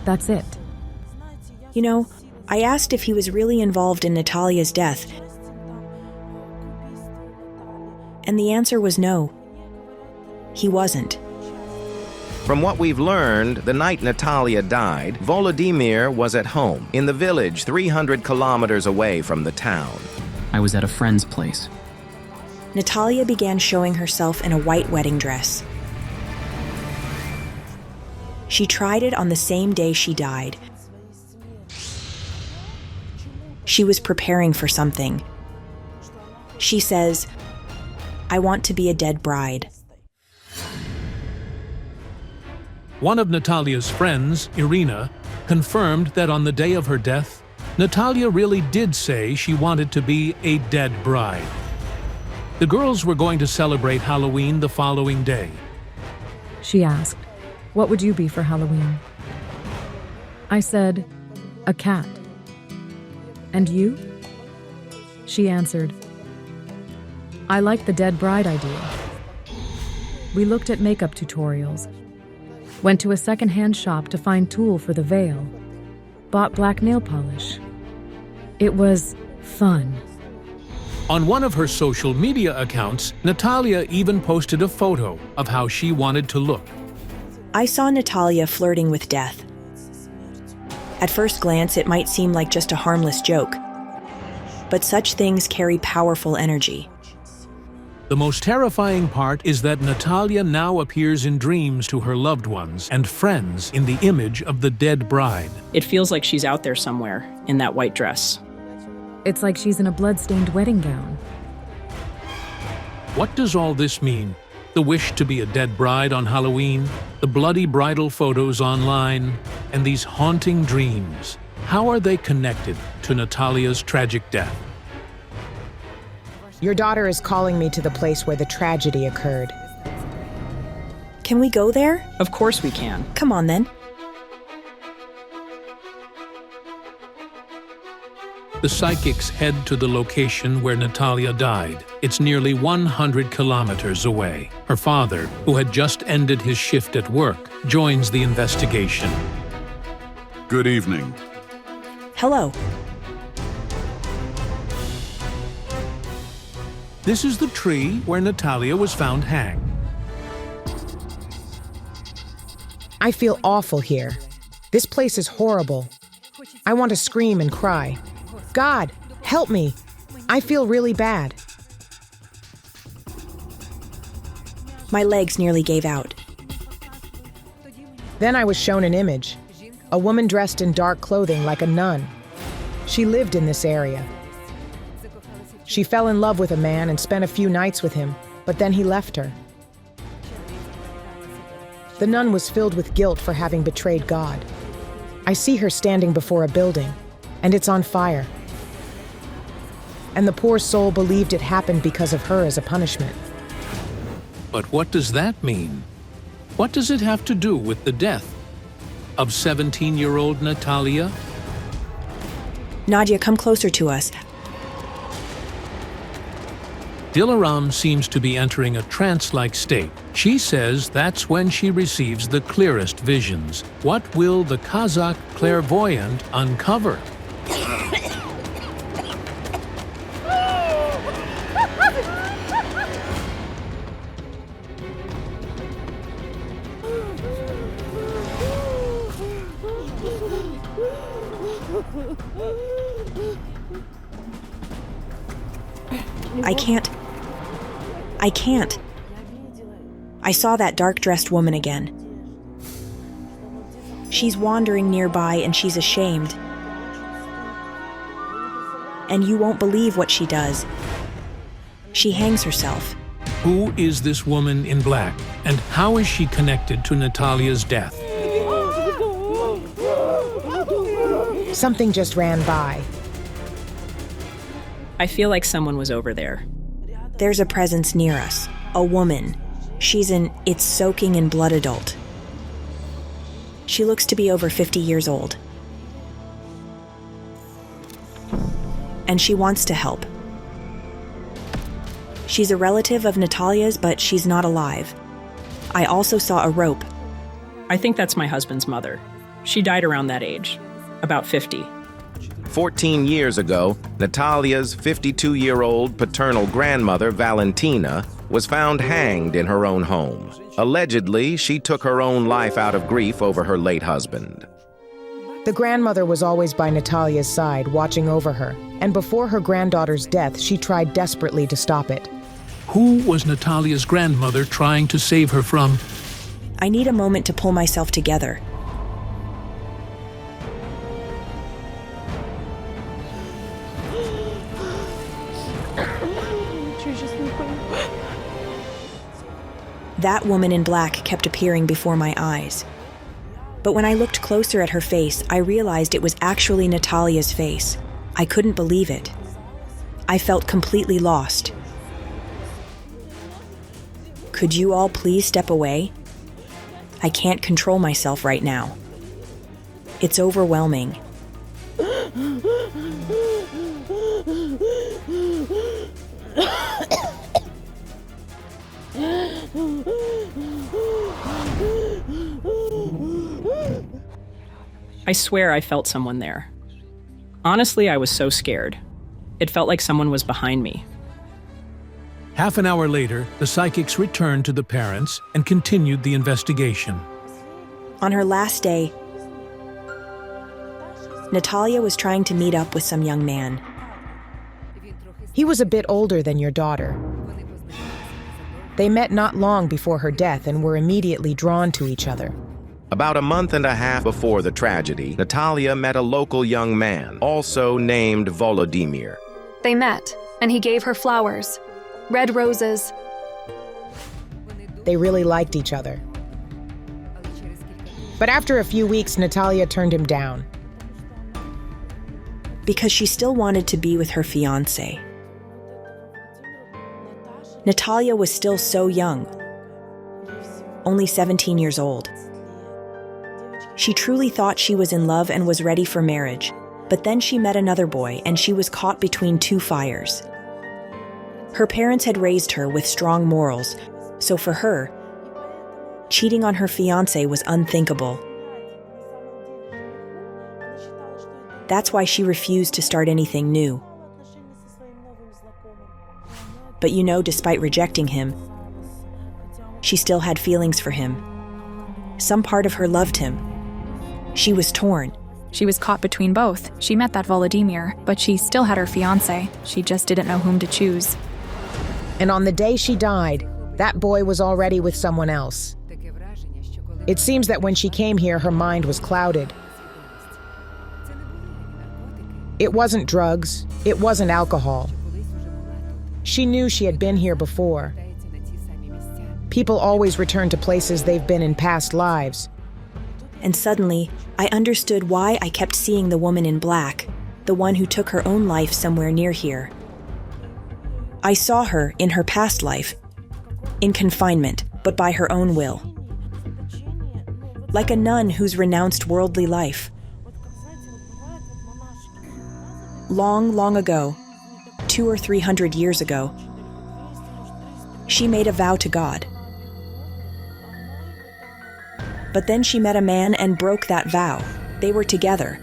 That's it." You know, I asked if he was really involved in Natalia's death, and the answer was no. He wasn't. From what we've learned, the night Natalia died, Volodymyr was at home, in the village 300 kilometers away from the town. I was at a friend's place. Natalia began showing herself in a white wedding dress. She tried it on the same day she died. She was preparing for something. She says, "I want to be a dead bride." One of Natalia's friends, Irina, confirmed that on the day of her death, Natalia really did say she wanted to be a dead bride. The girls were going to celebrate Halloween the following day. She asked, "What would you be for Halloween?" I said, "A cat." "And you?" She answered, "I like the dead bride idea." We looked at makeup tutorials, went to a second-hand shop to find tulle for the veil, bought black nail polish. It was fun. On one of her social media accounts, Natalia even posted a photo of how she wanted to look. I saw Natalia flirting with death. At first glance, it might seem like just a harmless joke, but such things carry powerful energy. The most terrifying part is that Natalia now appears in dreams to her loved ones and friends in the image of the dead bride. It feels like she's out there somewhere, in that white dress. It's like she's in a blood-stained wedding gown. What does all this mean? The wish to be a dead bride on Halloween, the bloody bridal photos online, and these haunting dreams. How are they connected to Natalia's tragic death? Your daughter is calling me to the place where the tragedy occurred. Can we go there? Of course we can. Come on then. The psychics head to the location where Natalia died. It's nearly 100 kilometers away. Her father, who had just ended his shift at work, joins the investigation. Good evening. Hello. This is the tree where Natalia was found hanged. I feel awful here. This place is horrible. I want to scream and cry. God, help me. I feel really bad. My legs nearly gave out. Then I was shown an image. A woman dressed in dark clothing like a nun. She lived in this area. She fell in love with a man and spent a few nights with him, but then he left her. The nun was filled with guilt for having betrayed God. I see her standing before a building, and it's on fire. and the poor soul believed it happened because of her as a punishment. But what does that mean? What does it have to do with the death of 17-year-old Natalia? Nadia, come closer to us. Dilaram seems to be entering a trance-like state. She says that's when she receives the clearest visions. What will the Kazakh clairvoyant uncover? I can't. I saw that dark-dressed woman again. She's wandering nearby and she's ashamed. And you won't believe what she does. She hangs herself. Who is this woman in black, and how is she connected to Natalia's death? Something just ran by. I feel like someone was over there. There's a presence near us. A woman. She's an it's soaking in blood adult. She looks to be over 50 years old. And she wants to help. She's a relative of Natalia's, but she's not alive. I also saw a rope. I think that's my husband's mother. She died around that age, about 50. 14 years ago, Natalia's 52-year-old paternal grandmother, Valentina, was found hanged in her own home. Allegedly, she took her own life out of grief over her late husband. The grandmother was always by Natalia's side, watching over her, and before her granddaughter's death, she tried desperately to stop it. Who was Natalia's grandmother trying to save her from? I need a moment to pull myself together. That woman in black kept appearing before my eyes. But when I looked closer at her face, I realized it was actually Natalia's face. I couldn't believe it. I felt completely lost. Could you all please step away? I can't control myself right now. It's overwhelming. I swear I felt someone there. Honestly, I was so scared. It felt like someone was behind me. Half an hour later, the psychics returned to the parents and continued the investigation. On her last day, Natalia was trying to meet up with some young man. He was a bit older than your daughter. They met not long before her death and were immediately drawn to each other. About a month and a half before the tragedy, Natalia met a local young man, also named Volodymyr. They met, and he gave her flowers, red roses. They really liked each other. But after a few weeks, Natalia turned him down. Because she still wanted to be with her fiancé. Natalia was still so young, only 17 years old. She truly thought she was in love and was ready for marriage, but then she met another boy and she was caught between two fires. Her parents had raised her with strong morals, so for her, cheating on her fiancé was unthinkable. That's why she refused to start anything new. But you know, despite rejecting him, she still had feelings for him. Some part of her loved him. She was torn. She was caught between both. She met that Volodymyr, but she still had her fiancé. She just didn't know whom to choose. And on the day she died, that boy was already with someone else. It seems that when she came here, her mind was clouded. It wasn't drugs. It wasn't alcohol. She knew she had been here before. People always return to places they've been in past lives. And suddenly, I understood why I kept seeing the woman in black, the one who took her own life somewhere near here. I saw her in her past life, in confinement, but by her own will. Like a nun who's renounced worldly life. Long, long ago, 200 or 300 years ago, she made a vow to God. But then she met a man and broke that vow. They were together.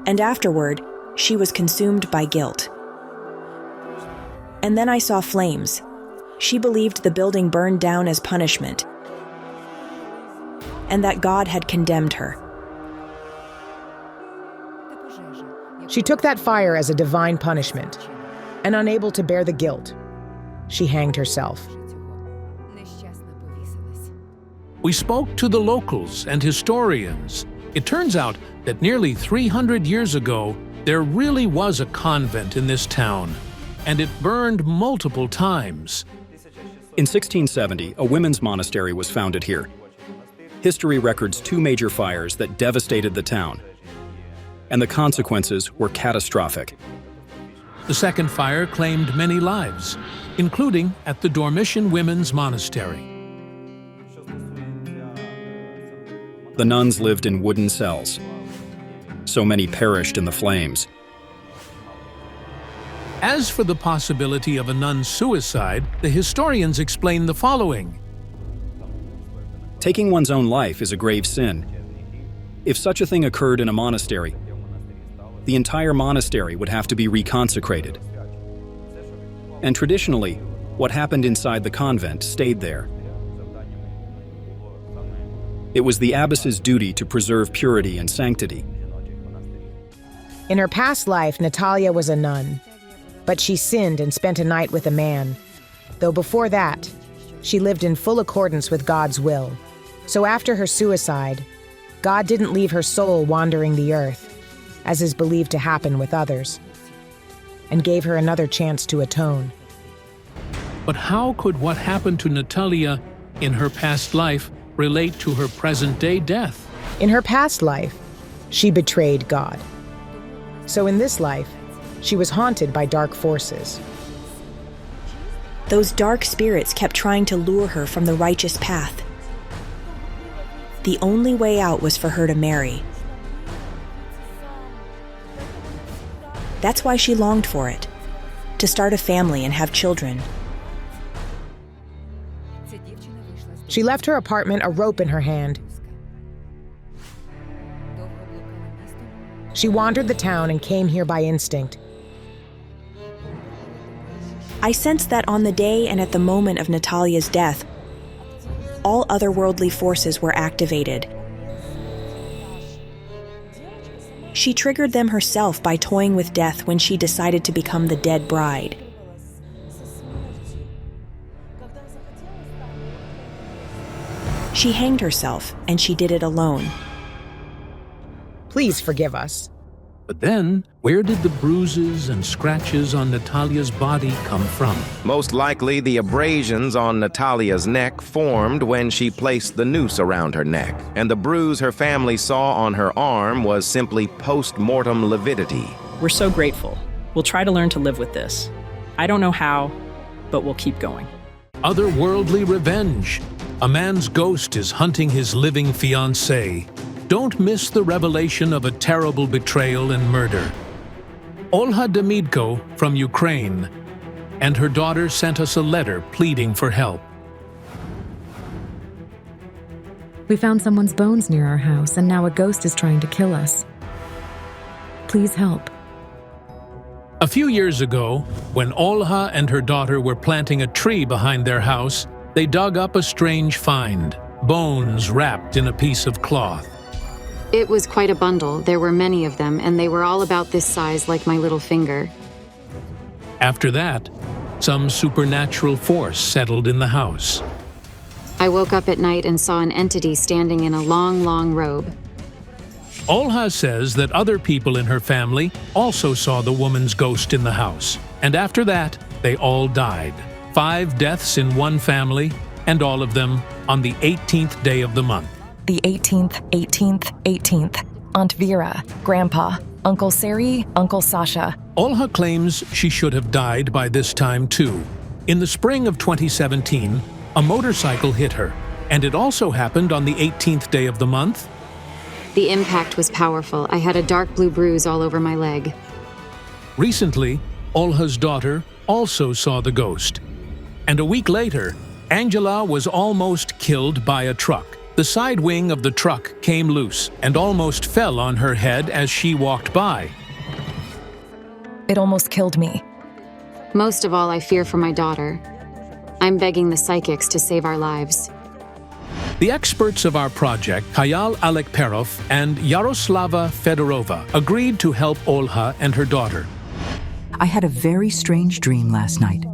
And afterward, she was consumed by guilt. And then I saw flames. She believed the building burned down as punishment, and that God had condemned her. She took that fire as a divine punishment, and unable to bear the guilt, she hanged herself. We spoke to the locals and historians. It turns out that nearly 300 years ago, there really was a convent in this town, and it burned multiple times. In 1670, a women's monastery was founded here. History records 2 major fires that devastated the town, and the consequences were catastrophic. The second fire claimed many lives, including at the Dormition Women's Monastery. The nuns lived in wooden cells. So many perished in the flames. As for the possibility of a nun's suicide, the historians explain the following. Taking one's own life is a grave sin. If such a thing occurred in a monastery, the entire monastery would have to be reconsecrated. And traditionally, what happened inside the convent stayed there. It was the abbess's duty to preserve purity and sanctity. In her past life, Natalia was a nun, but she sinned and spent a night with a man, though before that, she lived in full accordance with God's will. So after her suicide, God didn't leave her soul wandering the earth, as is believed to happen with others, and gave her another chance to atone. But how could what happened to Natalia in her past life relate to her present-day death? In her past life, she betrayed God. So in this life, she was haunted by dark forces. Those dark spirits kept trying to lure her from the righteous path. The only way out was for her to marry. That's why she longed for it, to start a family and have children. She left her apartment, a rope in her hand. She wandered the town and came here by instinct. I sensed that on the day and at the moment of Natalia's death, all otherworldly forces were activated. She triggered them herself by toying with death when she decided to become the dead bride. She hanged herself, and she did it alone. Please forgive us. But then, where did the bruises and scratches on Natalia's body come from? Most likely, the abrasions on Natalia's neck formed when she placed the noose around her neck, and the bruise her family saw on her arm was simply post-mortem lividity. We're so grateful. We'll try to learn to live with this. I don't know how, but we'll keep going. Otherworldly revenge. A man's ghost is hunting his living fiancée. Don't miss the revelation of a terrible betrayal and murder. Olha Demidko from Ukraine and her daughter sent us a letter pleading for help. We found someone's bones near our house, and now a ghost is trying to kill us. Please help. A few years ago, when Olha and her daughter were planting a tree behind their house, they dug up a strange find, bones wrapped in a piece of cloth. It was quite a bundle. There were many of them, and they were all about this size, like my little finger. After that, some supernatural force settled in the house. I woke up at night and saw an entity standing in a long, long robe. Olha says that other people in her family also saw the woman's ghost in the house, and after that, they all died. 5 deaths in one family, and all of them on the 18th day of the month. The 18th. Aunt Vera, Grandpa, Uncle Seri, Uncle Sasha. Olha claims she should have died by this time too. In the spring of 2017, a motorcycle hit her, and it also happened on the 18th day of the month. The impact was powerful. I had a dark blue bruise all over my leg. Recently, Olha's daughter also saw the ghost. And a week later, Angela was almost killed by a truck. The side wing of the truck came loose and almost fell on her head as she walked by. It almost killed me. Most of all, I fear for my daughter. I'm begging the psychics to save our lives. The experts of our project, Kayal Alekperov and Yaroslava Fedorova, agreed to help Olha and her daughter. I had a very strange dream last night.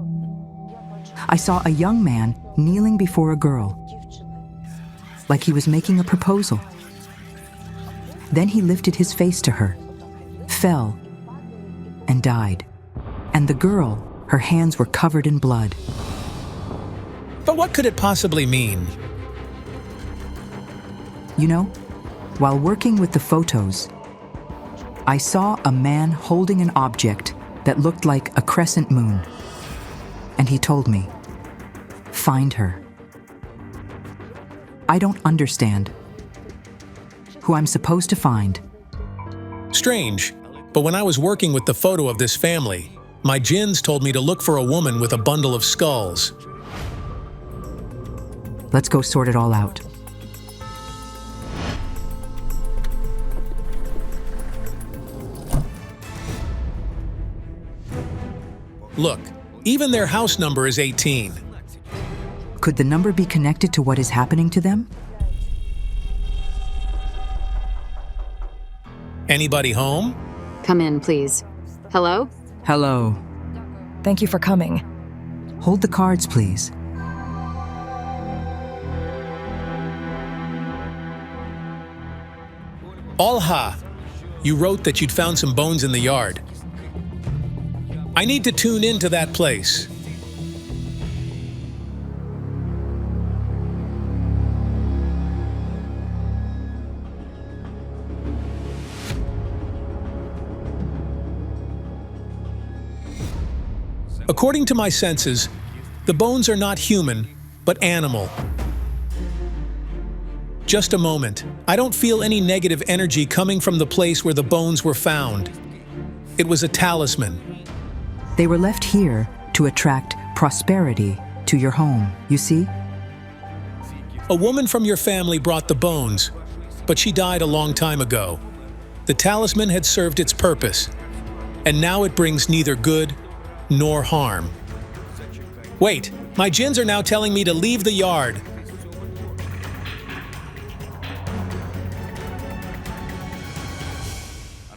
I saw a young man kneeling before a girl, like he was making a proposal. Then he lifted his face to her, fell, and died. And the girl, her hands were covered in blood. But what could it possibly mean? You know, while working with the photos, I saw a man holding an object that looked like a crescent moon. And he told me, find her. I don't understand who I'm supposed to find. Strange, but when I was working with the photo of this family, my jinns told me to look for a woman with a bundle of skulls. Let's go sort it all out. Look, even their house number is 18. Could the number be connected to what is happening to them? Anybody home? Come in, please. Hello? Hello. Thank you for coming. Hold the cards, please. Olha, you wrote that you'd found some bones in the yard. I need to tune into that place. According to my senses, the bones are not human, but animal. Just a moment. I don't feel any negative energy coming from the place where the bones were found. It was a talisman. They were left here to attract prosperity to your home, you see? A woman from your family brought the bones, but she died a long time ago. The talisman had served its purpose, and now it brings neither good nor harm. Wait, my jinns are now telling me to leave the yard.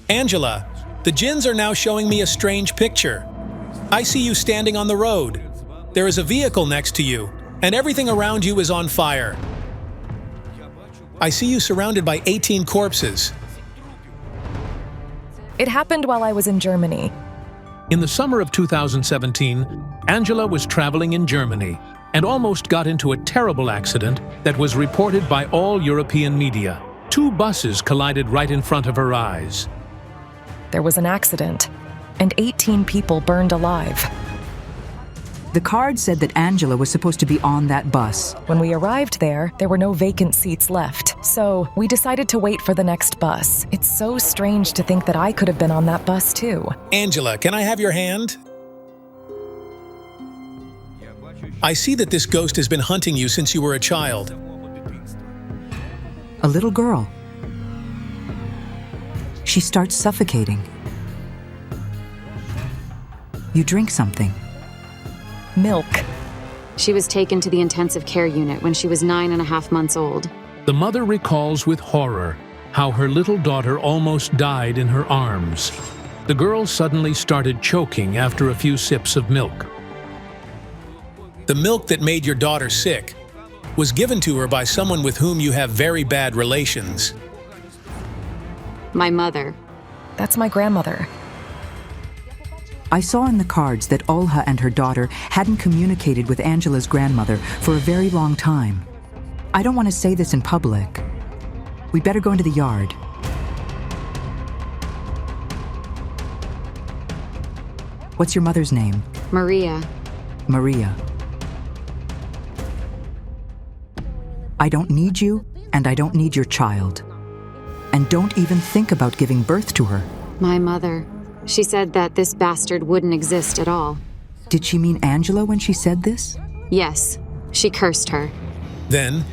Angela, the jinns are now showing me a strange picture. I see you standing on the road. There is a vehicle next to you, and everything around you is on fire. I see you surrounded by 18 corpses. It happened while I was in Germany. In the summer of 2017, Angela was traveling in Germany and almost got into a terrible accident that was reported by all European media. 2 buses collided right in front of her eyes. There was an accident, and 18 people burned alive. The card said that Angela was supposed to be on that bus. When we arrived there were no vacant seats left, so we decided to wait for the next bus. It's so strange to think that I could have been on that bus too. Angela, can I have your hand? I see that this ghost has been hunting you since you were a child. A little girl. She starts suffocating. You drink something. Milk. She was taken to the intensive care unit when she was 9.5 months old. The mother recalls with horror how her little daughter almost died in her arms. The girl suddenly started choking after a few sips of milk. The milk that made your daughter sick was given to her by someone with whom you have very bad relations. My mother. That's my grandmother. I saw in the cards that Olha and her daughter hadn't communicated with Angela's grandmother for a very long time. I don't want to say this in public. We better go into the yard. What's your mother's name? Maria. Maria. I don't need you, and I don't need your child. And don't even think about giving birth to her. My mother. She said that this bastard wouldn't exist at all. Did she mean Angela when she said this? Yes. She cursed her. Then,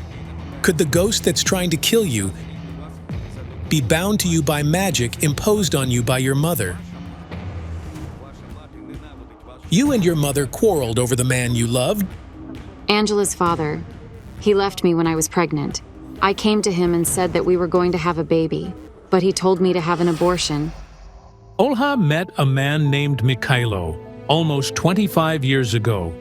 could the ghost that's trying to kill you be bound to you by magic imposed on you by your mother? You and your mother quarreled over the man you loved. Angela's father. He left me when I was pregnant. I came to him and said that we were going to have a baby, but he told me to have an abortion. Olha met a man named Mikhailo almost 25 years ago.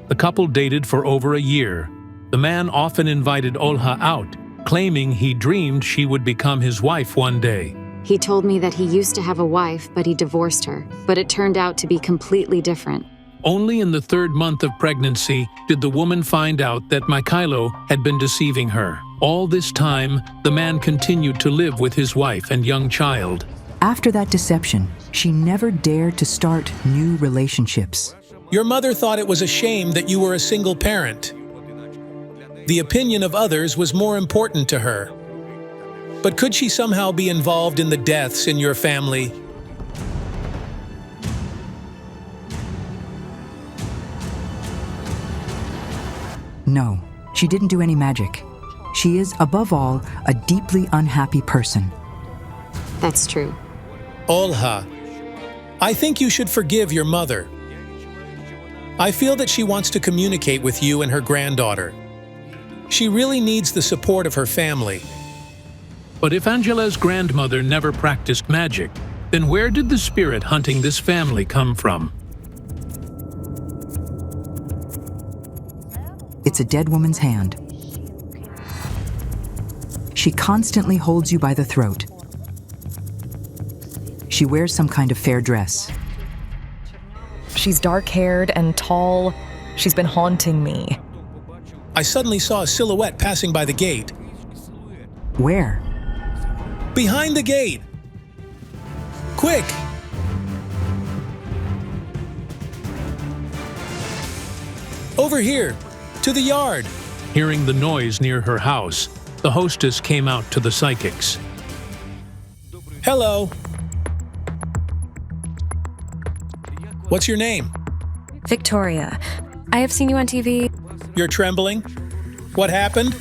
The couple dated for over a year. The man often invited Olha out, claiming he dreamed she would become his wife one day. He told me that he used to have a wife, but he divorced her. But it turned out to be completely different. Only in the 3rd month of pregnancy did the woman find out that Mikhailo had been deceiving her. All this time, the man continued to live with his wife and young child. After that deception, she never dared to start new relationships. Your mother thought it was a shame that you were a single parent. The opinion of others was more important to her. But could she somehow be involved in the deaths in your family? No, she didn't do any magic. She is, above all, a deeply unhappy person. That's true. Olha, I think you should forgive your mother. I feel that she wants to communicate with you and her granddaughter. She really needs the support of her family. But if Angela's grandmother never practiced magic, then where did the spirit hunting this family come from? It's a dead woman's hand. She constantly holds you by the throat. She wears some kind of fair dress. She's dark-haired and tall. She's been haunting me. I suddenly saw a silhouette passing by the gate. Where? Behind the gate! Quick! Over here! To the yard! Hearing the noise near her house, the hostess came out to the psychics. Hello! What's your name? Victoria. I have seen you on TV. You're trembling? What happened?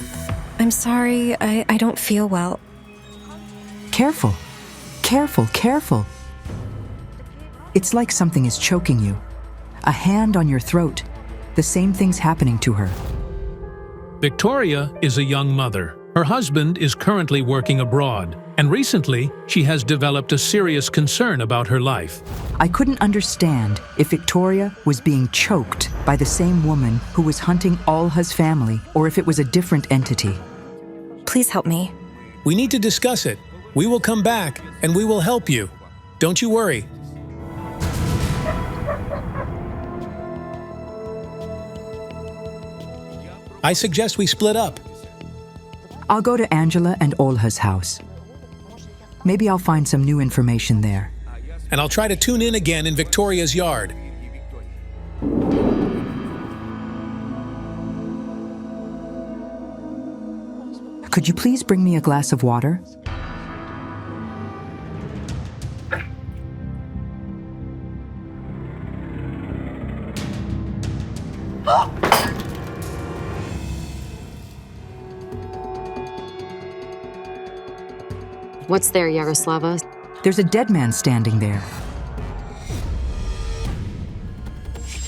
I'm sorry, I don't feel well. Careful. Careful, careful. It's like something is choking you. A hand on your throat. The same thing's happening to her. Victoria is a young mother. Her husband is currently working abroad, and recently she has developed a serious concern about her life. I couldn't understand if Victoria was being choked by the same woman who was hunting Olha's family, or if it was a different entity. Please help me. We need to discuss it. We will come back, and we will help you. Don't you worry. I suggest we split up. I'll go to Angela and Olha's house. Maybe I'll find some new information there. And I'll try to tune in again in Victoria's yard. Could you please bring me a glass of water? What's there, Yaroslava? There's a dead man standing there.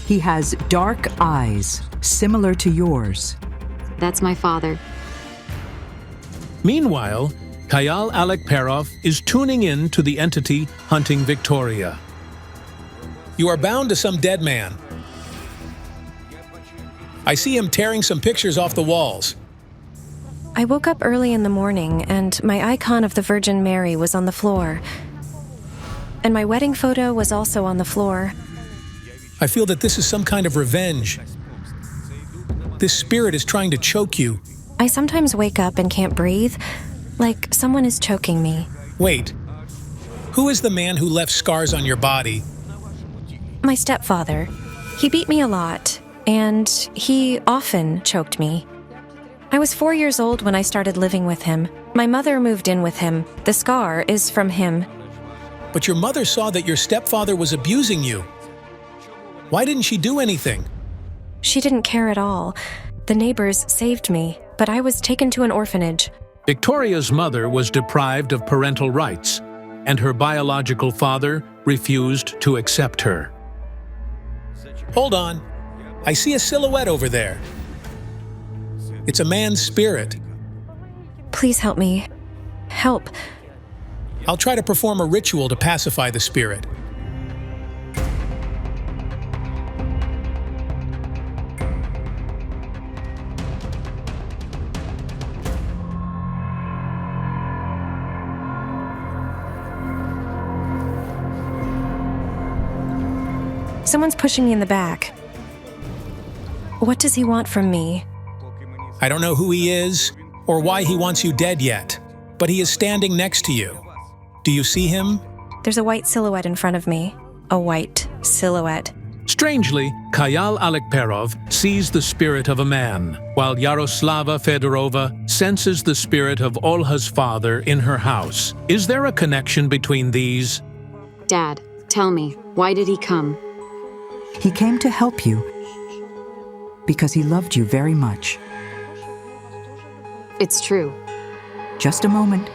He has dark eyes, similar to yours. That's my father. Meanwhile, Kayal Alekperov is tuning in to the entity hunting Victoria. You are bound to some dead man. I see him tearing some pictures off the walls. I woke up early in the morning and my icon of the Virgin Mary was on the floor. And my wedding photo was also on the floor. I feel that this is some kind of revenge. This spirit is trying to choke you. I sometimes wake up and can't breathe, like someone is choking me. Wait, who is the man who left scars on your body? My stepfather. He beat me a lot, and he often choked me. I was 4 years old when I started living with him. My mother moved in with him. The scar is from him. But your mother saw that your stepfather was abusing you. Why didn't she do anything? She didn't care at all. The neighbors saved me, but I was taken to an orphanage. Victoria's mother was deprived of parental rights, and her biological father refused to accept her. Hold on. I see a silhouette over there. It's a man's spirit. Please help me. Help. I'll try to perform a ritual to pacify the spirit. Someone's pushing me in the back. What does he want from me? I don't know who he is or why he wants you dead yet, but he is standing next to you. Do you see him? There's a white silhouette in front of me. A white silhouette. Strangely, Kayal Alekperov sees the spirit of a man, while Yaroslava Fedorova senses the spirit of Olha's father in her house. Is there a connection between these? Dad, tell me, why did he come? He came to help you because he loved you very much. It's true. Just a moment.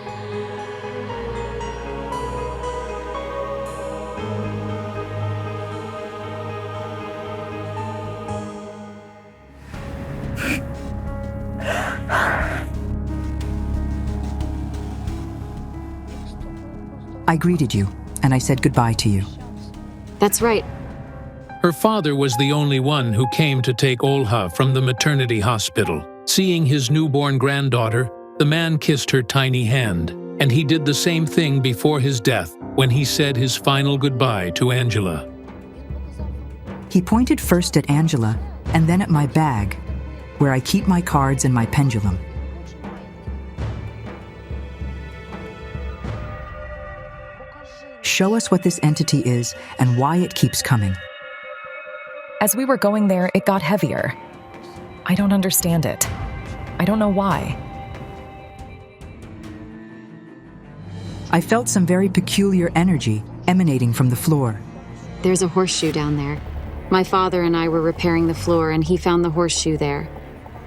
I greeted you, and I said goodbye to you. That's right. Her father was the only one who came to take Olha from the maternity hospital. Seeing his newborn granddaughter, the man kissed her tiny hand, and he did the same thing before his death when he said his final goodbye to Angela. He pointed first at Angela and then at my bag, where I keep my cards and my pendulum. Show us what this entity is and why it keeps coming. As we were going there, it got heavier. I don't understand it. I don't know why. I felt some very peculiar energy emanating from the floor. There's a horseshoe down there. My father and I were repairing the floor, and he found the horseshoe there.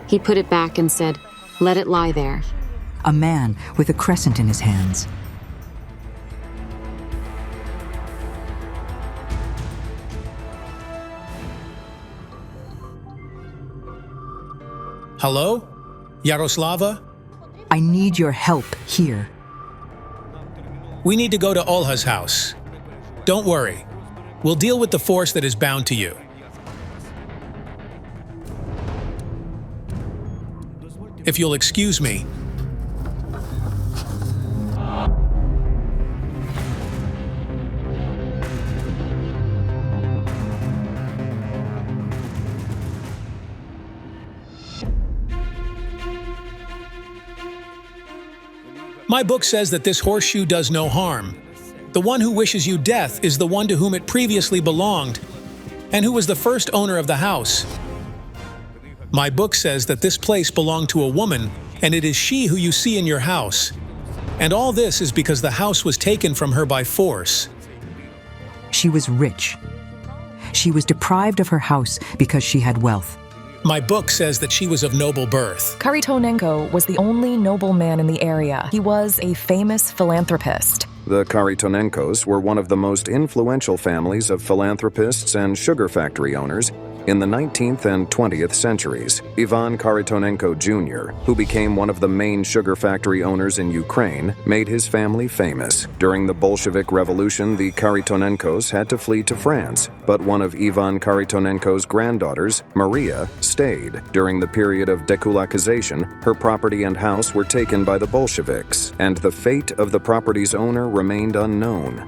He put it back and said, "Let it lie there." A man with a crescent in his hands. Hello? Yaroslava? I need your help here. We need to go to Olha's house. Don't worry. We'll deal with the force that is bound to you. If you'll excuse me. My book says that this horseshoe does no harm. The one who wishes you death is the one to whom it previously belonged, and who was the first owner of the house. My book says that this place belonged to a woman, and it is she who you see in your house. And all this is because the house was taken from her by force. She was rich. She was deprived of her house because she had wealth. My book says that she was of noble birth. Karitonenko was the only noble man in the area. He was a famous philanthropist. The Karitonenkos were one of the most influential families of philanthropists and sugar factory owners in the 19th and 20th centuries. Ivan Karitonenko Jr., who became one of the main sugar factory owners in Ukraine, made his family famous. During the Bolshevik Revolution, the Karitonenkos had to flee to France, but one of Ivan Karitonenko's granddaughters, Maria, stayed. During the period of dekulakization, her property and house were taken by the Bolsheviks, and the fate of the property's owner remained unknown.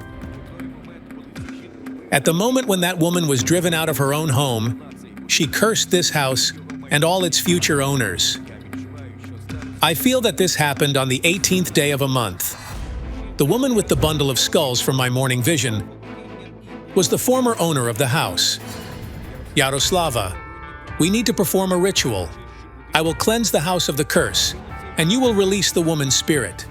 At the moment when that woman was driven out of her own home, she cursed this house and all its future owners. I feel that this happened on the 18th day of a month. The woman with the bundle of skulls from my morning vision was the former owner of the house. Yaroslava, we need to perform a ritual. I will cleanse the house of the curse, and you will release the woman's spirit.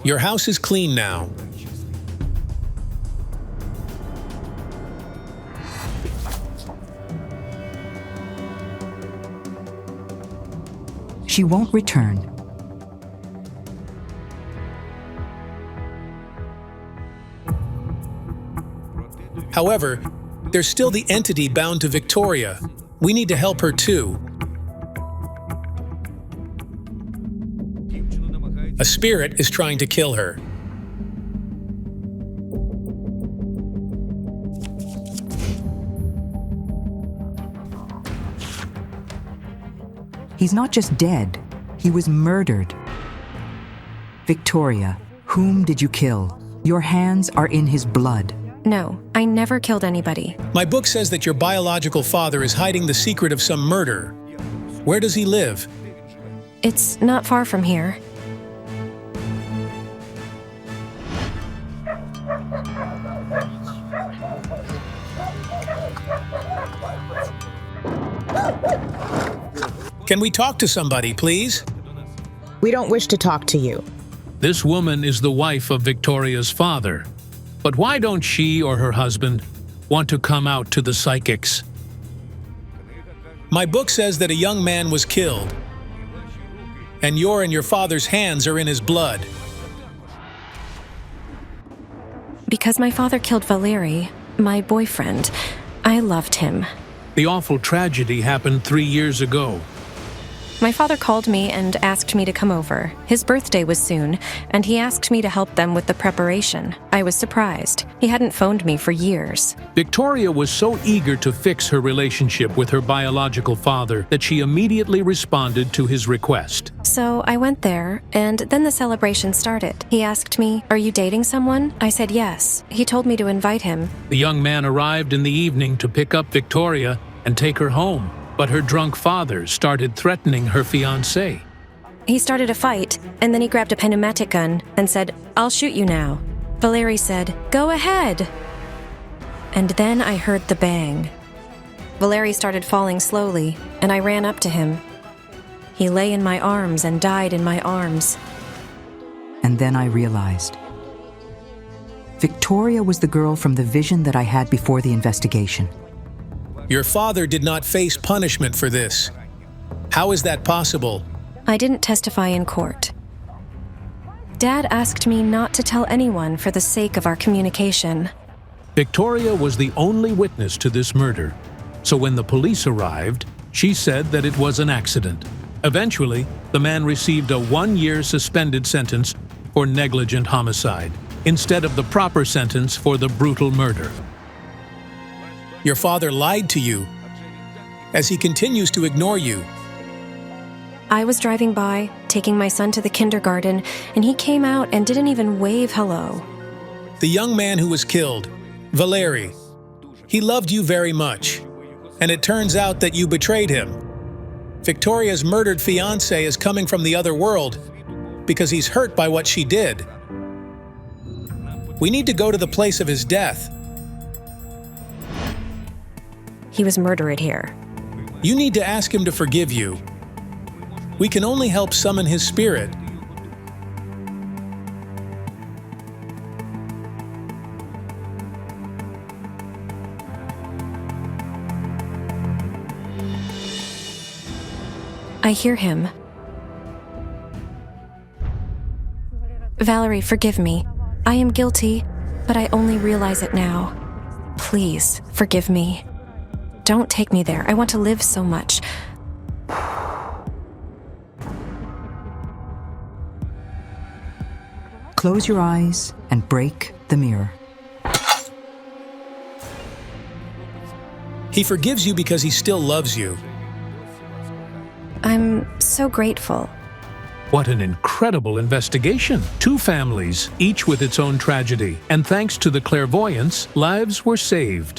Your house is clean now. She won't return. However, there's still the entity bound to Victoria. We need to help her too. A spirit is trying to kill her. He's not just dead, he was murdered. Victoria, whom did you kill? Your hands are in his blood. No, I never killed anybody. My book says that your biological father is hiding the secret of some murder. Where does he live? It's not far from here. Can we talk to somebody, please? We don't wish to talk to you. This woman is the wife of Victoria's father. But why don't she or her husband want to come out to the psychics? My book says that a young man was killed, and your father's hands are in his blood. Because my father killed Valeri, my boyfriend, I loved him. The awful tragedy happened 3 years ago. My father called me and asked me to come over. His birthday was soon, and he asked me to help them with the preparation. I was surprised. He hadn't phoned me for years. Victoria was so eager to fix her relationship with her biological father that she immediately responded to his request. So I went there, and then the celebration started. He asked me, "Are you dating someone?" I said yes. He told me to invite him. The young man arrived in the evening to pick up Victoria and take her home. But her drunk father started threatening her fiancé. He started a fight, and then he grabbed a pneumatic gun and said, "I'll shoot you now." Valeri said, "Go ahead." And then I heard the bang. Valeri started falling slowly, and I ran up to him. He lay in my arms and died in my arms. And then I realized. Victoria was the girl from the vision that I had before the investigation. Your father did not face punishment for this. How is that possible? I didn't testify in court. Dad asked me not to tell anyone for the sake of our communication. Victoria was the only witness to this murder. So when the police arrived, she said that it was an accident. Eventually, the man received a 1-year suspended sentence for negligent homicide, instead of the proper sentence for the brutal murder. Your father lied to you, as he continues to ignore you. I was driving by, taking my son to the kindergarten, and he came out and didn't even wave hello. The young man who was killed, Valeri, he loved you very much, and it turns out that you betrayed him. Victoria's murdered fiancé is coming from the other world because he's hurt by what she did. We need to go to the place of his death. He was murdered here. You need to ask him to forgive you. We can only help summon his spirit. I hear him. Valeri, forgive me. I am guilty, but I only realize it now. Please, forgive me. Don't take me there. I want to live so much. close your eyes and break the mirror. He forgives you because he still loves you. I'm so grateful. What an incredible investigation. 2 families, each with its own tragedy. And thanks to the clairvoyance, lives were saved.